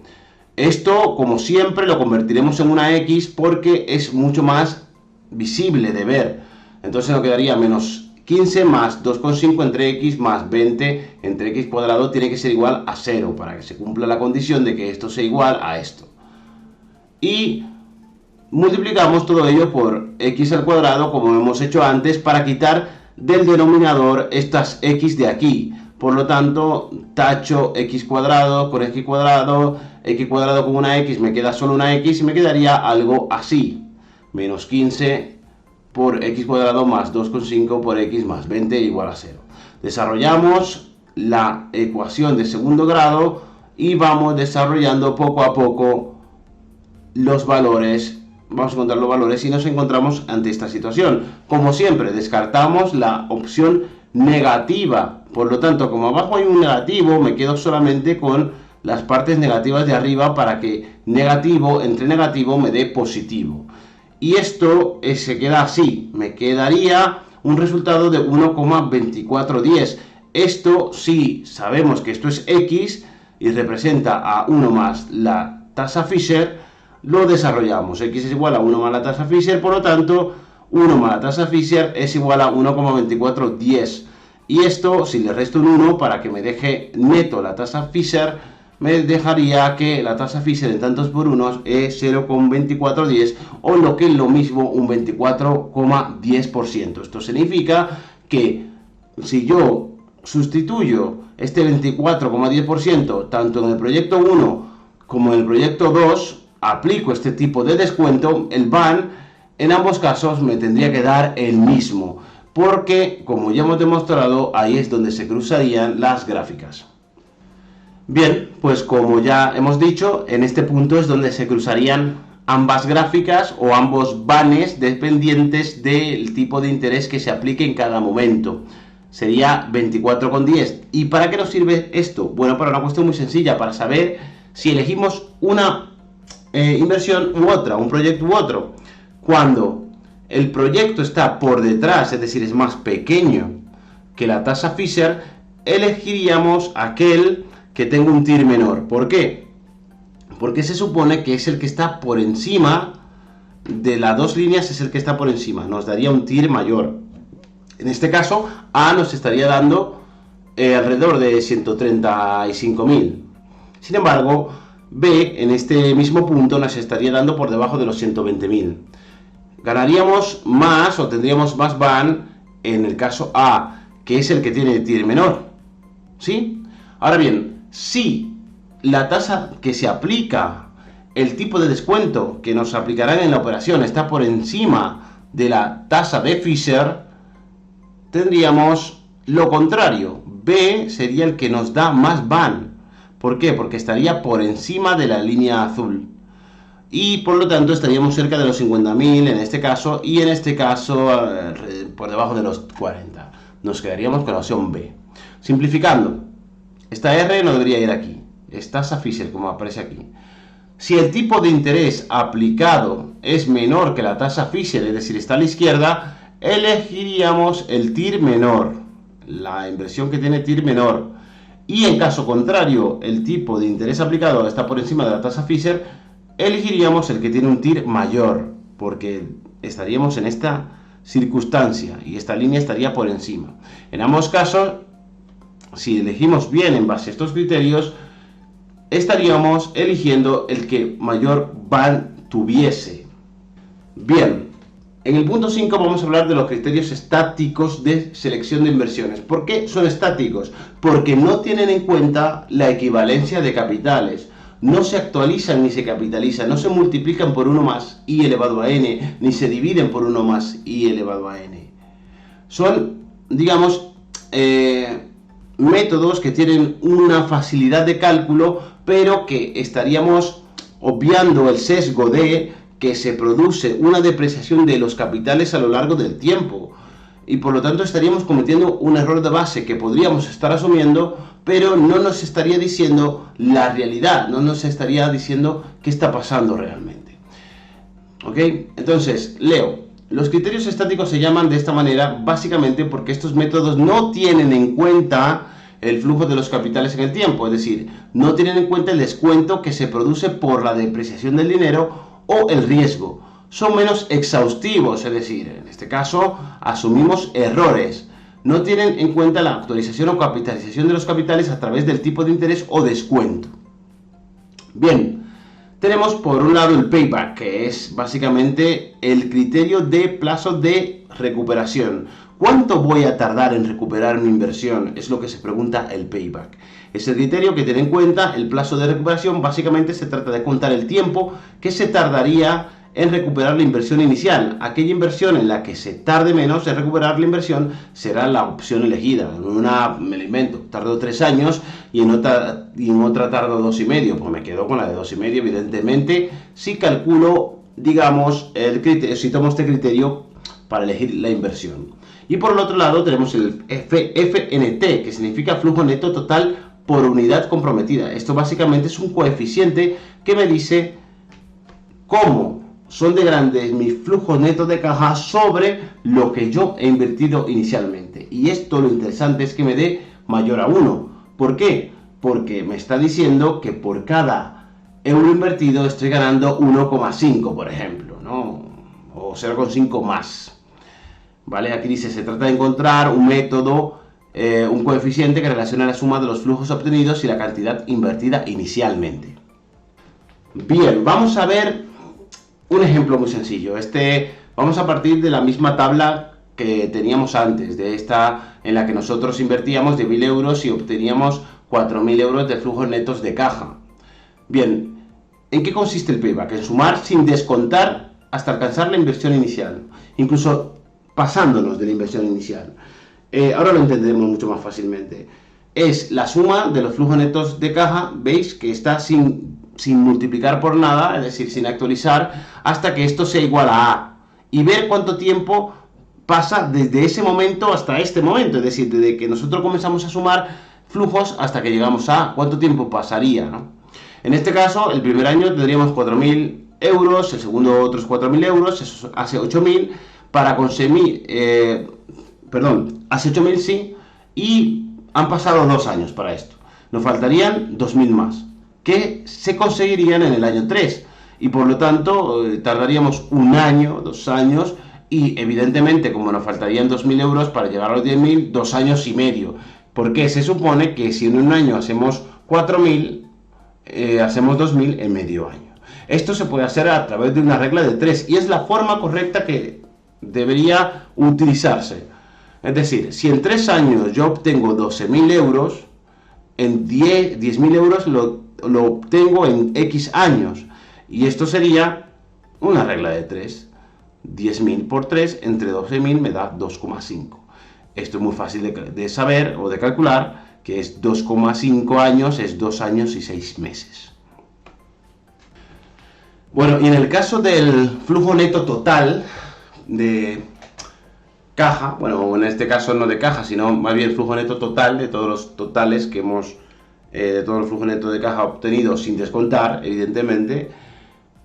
A: Esto, como siempre, lo convertiremos en una X porque es mucho más visible de ver. Entonces nos quedaría menos 15 más 2,5 entre x más 20 entre x cuadrado tiene que ser igual a 0 para que se cumpla la condición de que esto sea igual a esto. Y multiplicamos todo ello por x al cuadrado, como hemos hecho antes, para quitar del denominador estas x de aquí. Por lo tanto, tacho x cuadrado con x cuadrado con una x, me queda solo una x y me quedaría algo así. Menos 15 por x cuadrado más 2,5 por x más 20 igual a 0. Desarrollamos la ecuación de segundo grado y vamos desarrollando poco a poco los valores. Vamos a encontrar los valores y nos encontramos ante esta situación. Como siempre, descartamos la opción negativa. Por lo tanto, como abajo hay un negativo, me quedo solamente con las partes negativas de arriba para que negativo entre negativo me dé positivo. Y esto se queda así, me quedaría un resultado de 1,2410. Esto, si sabemos que esto es X y representa a 1 más la tasa Fisher, lo desarrollamos. X es igual a 1 más la tasa Fisher, por lo tanto, 1 más la tasa Fisher es igual a 1,2410. Y esto, si le resto un 1 para que me deje neto la tasa Fisher, me dejaría que la tasa Fisher en tantos por unos es 0,2410 o lo que es lo mismo, un 24,10%. Esto significa que si yo sustituyo este 24,10% tanto en el proyecto 1 como en el proyecto 2, aplico este tipo de descuento, el BAN en ambos casos me tendría que dar el mismo, porque como ya hemos demostrado, ahí es donde se cruzarían las gráficas. Bien, pues como ya hemos dicho, en este punto es donde se cruzarían ambas gráficas o ambos banes dependientes del tipo de interés que se aplique en cada momento. Sería 24,10. ¿Y para qué nos sirve esto? Bueno, para una cuestión muy sencilla, para saber si elegimos una inversión u otra, un proyecto u otro. Cuando el proyecto está por detrás, es decir, es más pequeño que la tasa Fisher, elegiríamos aquel que tenga un TIR menor. ¿Por qué? Porque se supone que es el que está por encima de las dos líneas, es el que está por encima, nos daría un TIR mayor. En este caso, A nos estaría dando alrededor de 135.000. Sin embargo, B en este mismo punto nos estaría dando por debajo de los 120.000. Ganaríamos más o tendríamos más BAN en el caso A, que es el que tiene el TIR menor. ¿Sí? Ahora bien, si la tasa que se aplica, el tipo de descuento que nos aplicarán en la operación está por encima de la tasa de Fisher, tendríamos lo contrario. B sería el que nos da más BAN. ¿Por qué? Porque estaría por encima de la línea azul. Y por lo tanto estaríamos cerca de los 50.000 en este caso, y en este caso por debajo de los 40. Nos quedaríamos con la opción B. Simplificando, esta R no debería ir aquí, es tasa Fisher como aparece aquí. Si el tipo de interés aplicado es menor que la tasa Fisher, es decir, está a la izquierda, elegiríamos el TIR menor, la inversión que tiene TIR menor. Y en caso contrario, el tipo de interés aplicado está por encima de la tasa Fisher, elegiríamos el que tiene un TIR mayor, porque estaríamos en esta circunstancia y esta línea estaría por encima. En ambos casos, si elegimos bien en base a estos criterios, estaríamos eligiendo el que mayor VAN tuviese. Bien, en el punto 5 vamos a hablar de los criterios estáticos de selección de inversiones. ¿Por qué son estáticos? Porque no tienen en cuenta la equivalencia de capitales. No se actualizan ni se capitalizan, no se multiplican por 1 más i elevado a n, ni se dividen por 1 más i elevado a n. Son, digamos, métodos que tienen una facilidad de cálculo, pero que estaríamos obviando el sesgo de que se produce una depreciación de los capitales a lo largo del tiempo. Y por lo tanto estaríamos cometiendo un error de base que podríamos estar asumiendo, pero no nos estaría diciendo la realidad, no nos estaría diciendo qué está pasando realmente. ¿Ok? Entonces, leo. Los criterios estáticos se llaman de esta manera básicamente porque estos métodos no tienen en cuenta el flujo de los capitales en el tiempo, es decir, no tienen en cuenta el descuento que se produce por la depreciación del dinero o el riesgo. Son menos exhaustivos, es decir, en este caso asumimos errores. No tienen en cuenta la actualización o capitalización de los capitales a través del tipo de interés o descuento. Bien, tenemos por un lado el payback, que es básicamente el criterio de plazo de recuperación. ¿Cuánto voy a tardar en recuperar mi inversión? Es lo que se pregunta el payback. Es el criterio que tiene en cuenta el plazo de recuperación. Básicamente se trata de contar el tiempo que se tardaría en recuperar la inversión inicial. Aquella inversión en la que se tarde menos en recuperar la inversión será la opción elegida. En una, me lo invento, tardo 3 años y en otra tardo 2 y medio. Pues me quedo con la de 2 y medio, evidentemente, si calculo, digamos, el criterio, si tomo este criterio para elegir la inversión. Y por el otro lado tenemos el FNT, que significa flujo neto total por unidad comprometida. Esto básicamente es un coeficiente que me dice cómo son de grandes mis flujos netos de caja sobre lo que yo he invertido inicialmente. Y esto, lo interesante es que me dé mayor a 1. ¿Por qué? Porque me está diciendo que por cada euro invertido estoy ganando 1,5, por ejemplo, ¿no? O 0,5 más. ¿Vale? Aquí dice, se trata de encontrar un método, un coeficiente que relaciona la suma de los flujos obtenidos y la cantidad invertida inicialmente. Bien, vamos a ver un ejemplo muy sencillo. Vamos a partir de la misma tabla que teníamos antes, de esta en la que nosotros invertíamos de 1.000 euros y obteníamos 4.000 euros de flujos netos de caja. Bien, ¿en qué consiste el payback? En sumar sin descontar hasta alcanzar la inversión inicial, incluso pasándonos de la inversión inicial. Ahora lo entenderemos mucho más fácilmente. Es la suma de los flujos netos de caja, veis que está sin multiplicar por nada, es decir, sin actualizar, hasta que esto sea igual a A. Y ver cuánto tiempo pasa desde ese momento hasta este momento, es decir, desde que nosotros comenzamos a sumar flujos hasta que llegamos a A. ¿Cuánto tiempo pasaría, ¿no? En este caso, el primer año tendríamos 4.000 euros, el segundo otros 4.000 euros, eso hace 8.000, para conseguir, hace 8.000 sí, y han pasado 2 años para esto. Nos faltarían 2.000 más, que se conseguirían en el año 3, y por lo tanto tardaríamos 1 año, 2 años, y evidentemente como nos faltarían 2.000 euros para llegar a los 10.000, 2 años y medio, porque se supone que si en un año hacemos 4.000, hacemos 2.000 en medio año. Esto se puede hacer a través de una regla de 3, y es la forma correcta que debería utilizarse. Es decir, si en 3 años yo obtengo 12.000 euros, en 10.000 euros lo obtengo en X años. Y esto sería una regla de 3. 10.000 por 3 entre 12.000 me da 2,5. Esto es muy fácil de saber o de calcular, que es 2,5 años, es 2 años y 6 meses. Bueno, y en el caso del flujo neto total de caja, bueno, en este caso no de caja, sino más bien el flujo neto total de todos los totales que hemos, de todo el flujo neto de caja obtenido sin descontar, evidentemente,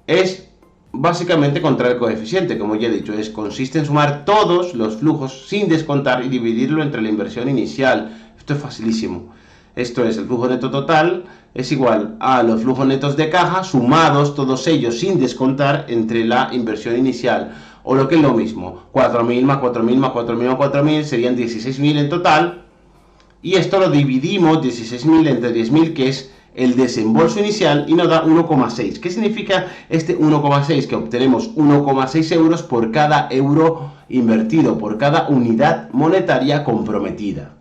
A: es básicamente contra el coeficiente, como ya he dicho, consiste en sumar todos los flujos sin descontar y dividirlo entre la inversión inicial. Esto es facilísimo. Esto es, el flujo neto total es igual a los flujos netos de caja sumados todos ellos sin descontar entre la inversión inicial. O lo que es lo mismo, 4.000 más 4.000 más 4.000 más 4.000 serían 16.000 en total. Y esto lo dividimos 16.000 entre 10.000, que es el desembolso inicial, y nos da 1,6. ¿Qué significa este 1,6? Que obtenemos 1,6 euros por cada euro invertido, por cada unidad monetaria comprometida.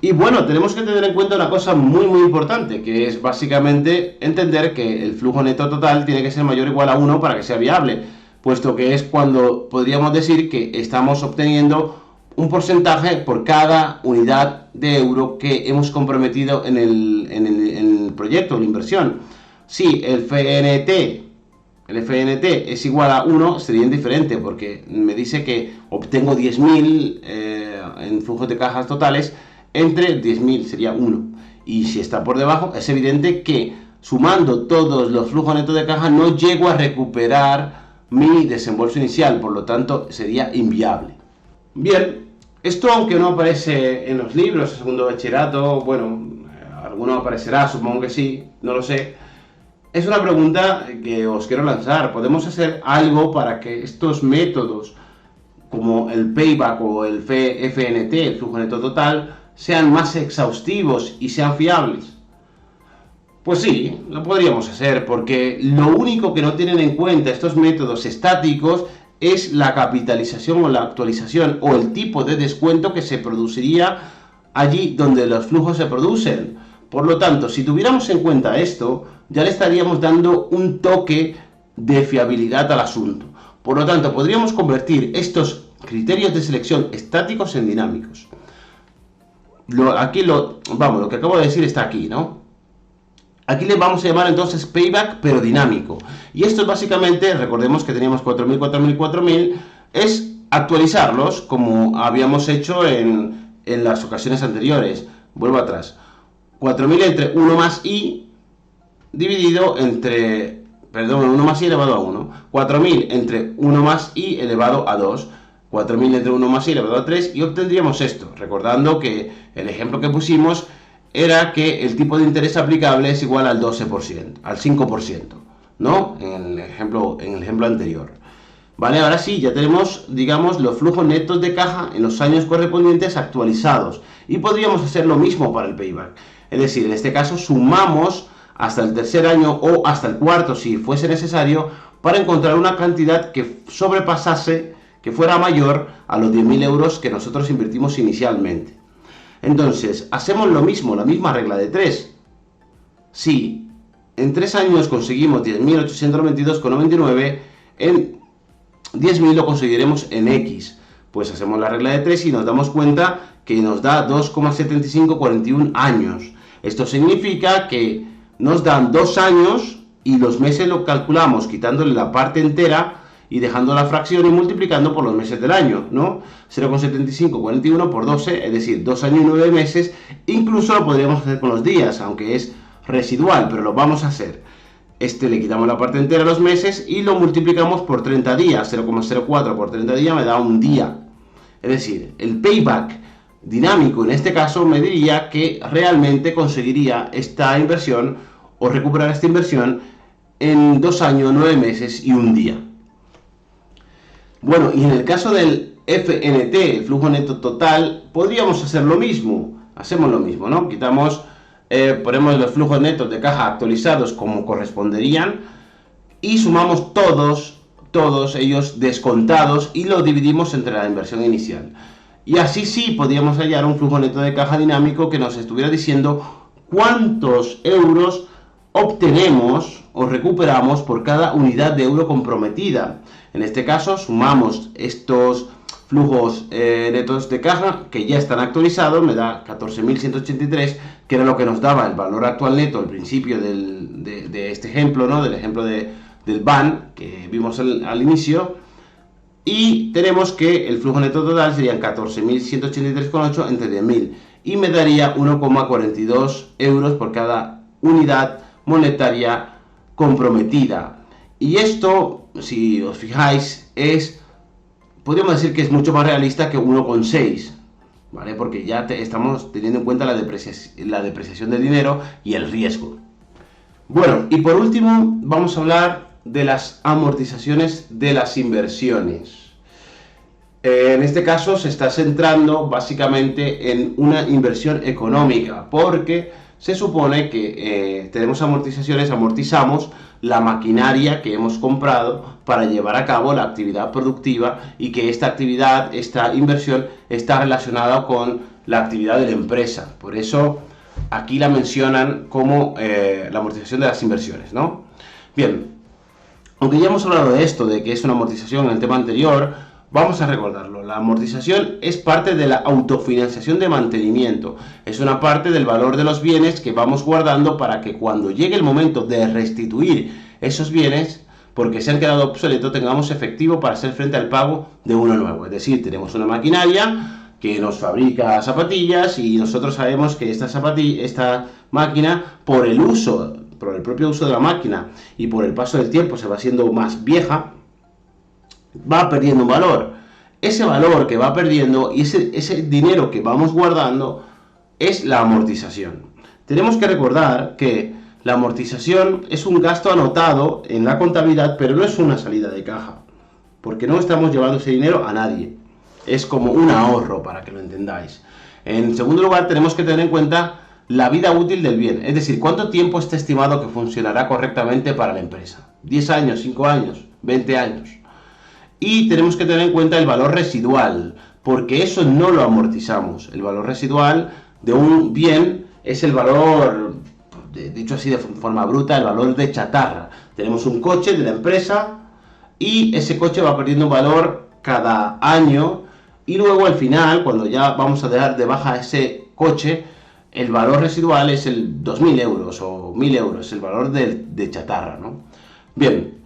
A: Y bueno, tenemos que tener en cuenta una cosa muy importante, que es básicamente entender que el flujo neto total tiene que ser mayor o igual a 1 para que sea viable, puesto que es cuando podríamos decir que estamos obteniendo un porcentaje por cada unidad de euro que hemos comprometido en el proyecto, en la inversión. Si el FNT es igual a 1, sería indiferente, porque me dice que obtengo 10.000 en flujos de cajas totales, entre 10.000 sería 1. Y si está por debajo, es evidente que sumando todos los flujos netos de caja no llego a recuperar mi desembolso inicial, por lo tanto sería inviable. Bien, esto aunque no aparece en los libros de segundo bachillerato, bueno, alguno aparecerá, supongo que sí, no lo sé. Es una pregunta que os quiero lanzar. ¿Podemos hacer algo para que estos métodos, como el payback o el FNT, el flujo neto total, sean más exhaustivos y sean fiables? Pues sí, lo podríamos hacer, porque lo único que no tienen en cuenta estos métodos estáticos es la capitalización o la actualización o el tipo de descuento que se produciría allí donde los flujos se producen. Por lo tanto, si tuviéramos en cuenta esto, ya le estaríamos dando un toque de fiabilidad al asunto. Por lo tanto, podríamos convertir estos criterios de selección estáticos en dinámicos. Lo que acabo de decir está aquí, ¿no? Aquí le vamos a llamar entonces payback, pero dinámico. Y esto es básicamente, recordemos que teníamos 4.000, 4.000, 4.000, es actualizarlos como habíamos hecho en las ocasiones anteriores. Vuelvo atrás. 4.000 entre 1 más i dividido entre, 1 más i elevado a 1. 4.000 entre 1 más i elevado a 2. 4.000 entre 1 más i elevado a 3 y obtendríamos esto. Recordando que el ejemplo que pusimos era que el tipo de interés aplicable es igual al 12%, al 5%, ¿no? En el ejemplo anterior. Vale, ahora sí, ya tenemos, digamos, los flujos netos de caja en los años correspondientes actualizados. Y podríamos hacer lo mismo para el payback. Es decir, en este caso sumamos hasta el tercer año o hasta el cuarto, si fuese necesario, para encontrar una cantidad que sobrepasase, que fuera mayor a los 10.000 euros que nosotros invertimos inicialmente. Entonces, hacemos lo mismo, la misma regla de 3. Si en 3 años conseguimos 10.892,99, en 10.000 lo conseguiremos en X. Pues hacemos la regla de 3 y nos damos cuenta que nos da 2,7541 años. Esto significa que nos dan 2 años y los meses lo calculamos quitándole la parte entera y dejando la fracción y multiplicando por los meses del año, ¿no? 0,7541 por 12, es decir, 2 años y 9 meses. Incluso lo podríamos hacer con los días, aunque es residual, pero lo vamos a hacer. Le quitamos la parte entera a los meses y lo multiplicamos por 30 días. 0,04 por 30 días me da un día. Es decir, el payback dinámico en este caso me diría que realmente conseguiría esta inversión o recuperar esta inversión en 2 años, 9 meses y un día. Bueno, y en el caso del FNT, el flujo neto total, podríamos hacer lo mismo. Hacemos lo mismo, ¿no? Ponemos los flujos netos de caja actualizados como corresponderían y sumamos todos ellos descontados y lo dividimos entre la inversión inicial. Y así sí podríamos hallar un flujo neto de caja dinámico que nos estuviera diciendo cuántos euros obtenemos o recuperamos por cada unidad de euro comprometida. En este caso sumamos estos flujos netos de caja que ya están actualizados, me da 14.183, que era lo que nos daba el valor actual neto al principio de este ejemplo, ¿no? Del ejemplo del BAN que vimos al inicio. Y tenemos que el flujo neto total serían 14.183,8 entre 10.000 y me daría 1,42 euros por cada unidad monetaria comprometida. Y esto, si os fijáis, podríamos decir que es mucho más realista que 1,6, ¿vale? Porque ya estamos teniendo en cuenta la depreciación del dinero y el riesgo. Bueno, y por último vamos a hablar de las amortizaciones de las inversiones. En este caso se está centrando básicamente en una inversión económica, porque se supone que tenemos amortizaciones, amortizamos la maquinaria que hemos comprado para llevar a cabo la actividad productiva, y que esta actividad, esta inversión, está relacionada con la actividad de la empresa. Por eso aquí la mencionan como la amortización de las inversiones, ¿no? Bien, aunque ya hemos hablado de esto, de que es una amortización en el tema anterior, vamos a recordarlo. La amortización es parte de la autofinanciación de mantenimiento. Es una parte del valor de los bienes que vamos guardando para que cuando llegue el momento de restituir esos bienes, porque se han quedado obsoletos, tengamos efectivo para hacer frente al pago de uno nuevo. Es decir, tenemos una maquinaria que nos fabrica zapatillas y nosotros sabemos que esta máquina, por el propio uso de la máquina y por el paso del tiempo, se va haciendo más vieja, va perdiendo un valor. Ese valor que va perdiendo y ese dinero que vamos guardando es la amortización. Tenemos que recordar que la amortización es un gasto anotado en la contabilidad, pero no es una salida de caja, porque no estamos llevando ese dinero a nadie. Es como un ahorro, para que lo entendáis. En segundo lugar, tenemos que tener en cuenta la vida útil del bien, es decir, cuánto tiempo está estimado que funcionará correctamente para la empresa. 10 años, 5 años, 20 años. Y tenemos que tener en cuenta el valor residual, porque eso no lo amortizamos. El valor residual de un bien es el valor, dicho así de forma bruta, el valor de chatarra. Tenemos un coche de la empresa y ese coche va perdiendo valor cada año, y luego al final, cuando ya vamos a dar de baja ese coche, el valor residual es el 2.000 euros o 1.000 euros, el valor de chatarra, ¿no? Bien.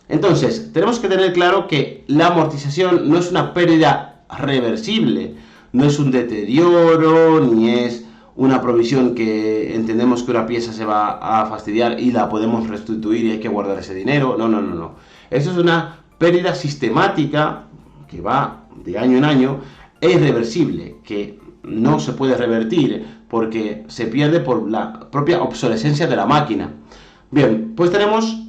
A: Entonces, tenemos que tener claro que la amortización no es una pérdida reversible, no es un deterioro, ni es una provisión que entendemos que una pieza se va a fastidiar y la podemos restituir y hay que guardar ese dinero. No. Eso es una pérdida sistemática que va de año en año, es irreversible, que no se puede revertir porque se pierde por la propia obsolescencia de la máquina. Bien, pues tenemos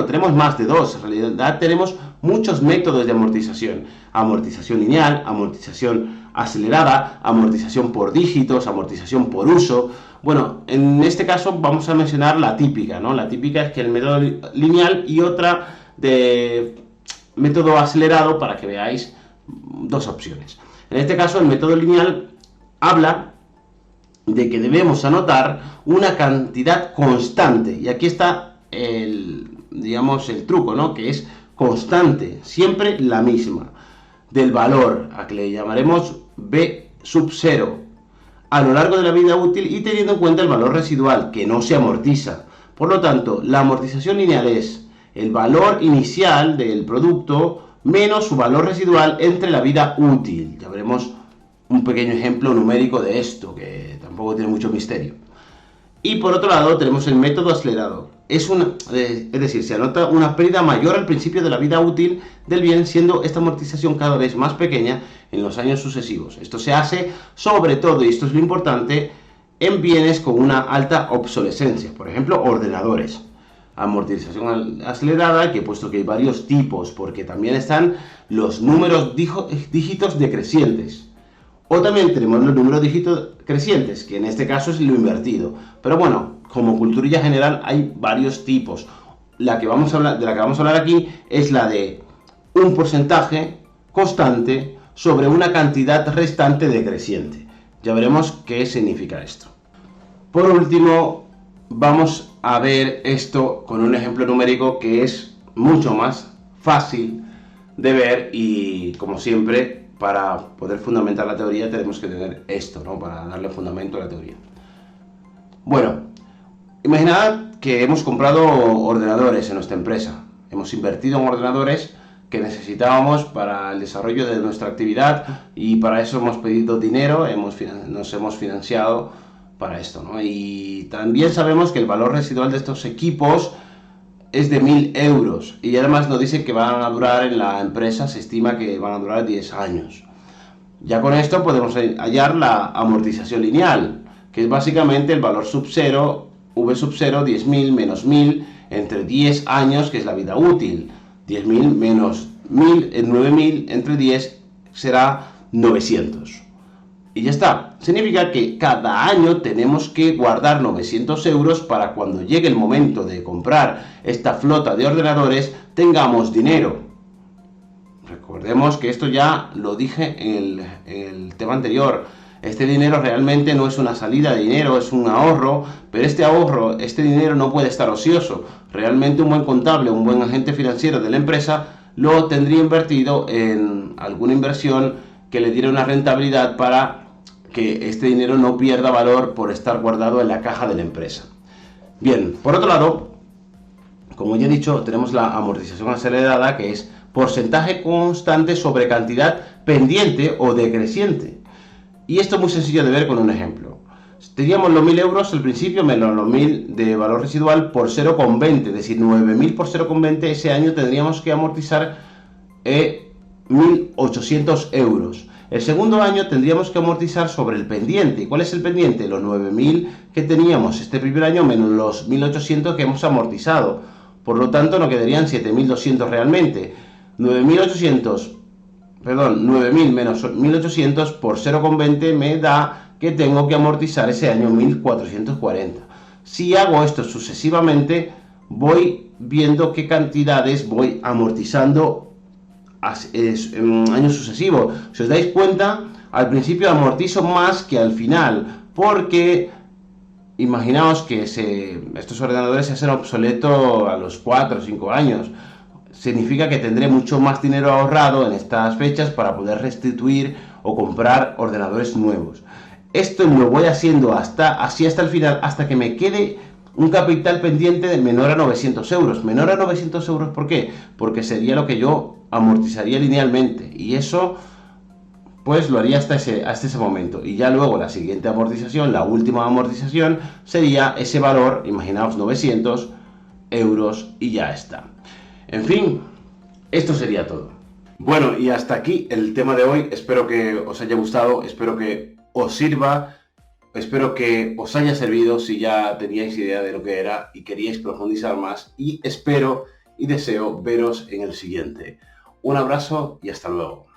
A: tenemos más de dos, en realidad tenemos muchos métodos de amortización. Amortización lineal, amortización acelerada, amortización por dígitos, amortización por uso. Bueno, en este caso vamos a mencionar la típica, ¿no? La típica es que el método lineal y otra de método acelerado, para que veáis dos opciones. En este caso, el método lineal habla de que debemos anotar una cantidad constante, y aquí está el truco, ¿no? Que es constante, siempre la misma, del valor, a que le llamaremos B sub 0, a lo largo de la vida útil, y teniendo en cuenta el valor residual, que no se amortiza. Por lo tanto, la amortización lineal es el valor inicial del producto menos su valor residual entre la vida útil. Ya veremos un pequeño ejemplo numérico de esto, que tampoco tiene mucho misterio. Y por otro lado tenemos el método acelerado. Es decir, se anota una pérdida mayor al principio de la vida útil del bien, siendo esta amortización cada vez más pequeña en los años sucesivos. Esto se hace sobre todo, y esto es lo importante, en bienes con una alta obsolescencia. Por ejemplo, ordenadores. Amortización acelerada, que he puesto que hay varios tipos, porque también están los números dígitos decrecientes. O también tenemos los números dígitos crecientes, que en este caso es lo invertido. Pero bueno, como culturilla general hay varios tipos. De la que vamos a hablar aquí es la de un porcentaje constante sobre una cantidad restante decreciente. Ya veremos qué significa esto. Por último, vamos a ver esto con un ejemplo numérico que es mucho más fácil de ver, y como siempre, para poder fundamentar la teoría tenemos que tener esto, ¿no? Para darle fundamento a la teoría. Bueno, imaginad que hemos comprado ordenadores en nuestra empresa. Hemos invertido en ordenadores que necesitábamos para el desarrollo de nuestra actividad, y para eso hemos pedido dinero, nos hemos financiado para esto, ¿no? Y también sabemos que el valor residual de estos equipos es de 1.000 euros, y además nos dice que van a durar en la empresa, se estima que van a durar 10 años. Ya con esto podemos hallar la amortización lineal, que es básicamente el valor sub 0, V sub 0, 10.000 menos 1.000, entre 10 años, que es la vida útil. 10.000 menos 1.000 es 9.000, entre 10 será 900. Y ya está. Significa que cada año tenemos que guardar 900 euros para cuando llegue el momento de comprar esta flota de ordenadores, tengamos dinero. Recordemos que esto ya lo dije en el tema anterior. Este dinero realmente no es una salida de dinero, es un ahorro, pero este dinero no puede estar ocioso. Realmente un buen contable, un buen agente financiero de la empresa lo tendría invertido en alguna inversión que le diera una rentabilidad para que este dinero no pierda valor por estar guardado en la caja de la empresa. Bien, por otro lado, como ya he dicho, tenemos la amortización acelerada, que es porcentaje constante sobre cantidad pendiente o decreciente. Y esto es muy sencillo de ver con un ejemplo. Teníamos los 1.000 euros al principio menos los 1.000 de valor residual por 0,20, es decir, 9.000 por 0,20, ese año tendríamos que amortizar 1.800 euros. El segundo año tendríamos que amortizar sobre el pendiente. ¿Cuál es el pendiente? Los 9.000 que teníamos este primer año menos los 1.800 que hemos amortizado. Por lo tanto, nos quedarían 7.200 realmente. 9.000 menos 1.800 por 0,20 me da que tengo que amortizar ese año 1.440. Si hago esto sucesivamente, voy viendo qué cantidades voy amortizando en años sucesivos. Si os dais cuenta, al principio amortizo más que al final, porque imaginaos que estos ordenadores se hacen obsoletos a los 4 o 5 años. Significa que tendré mucho más dinero ahorrado en estas fechas para poder restituir o comprar ordenadores nuevos. Esto lo voy haciendo hasta el final, hasta que me quede un capital pendiente de menor a 900 euros. Menor a 900 euros, ¿por qué? Porque sería lo que yo amortizaría linealmente. Y eso, pues lo haría hasta ese momento. Y ya luego la siguiente amortización, la última amortización, sería ese valor, imaginaos 900 euros y ya está. En fin, esto sería todo. Bueno, y hasta aquí el tema de hoy. Espero que os haya gustado, espero que os sirva, espero que os haya servido si ya teníais idea de lo que era y queríais profundizar más. Y espero y deseo veros en el siguiente. Un abrazo y hasta luego.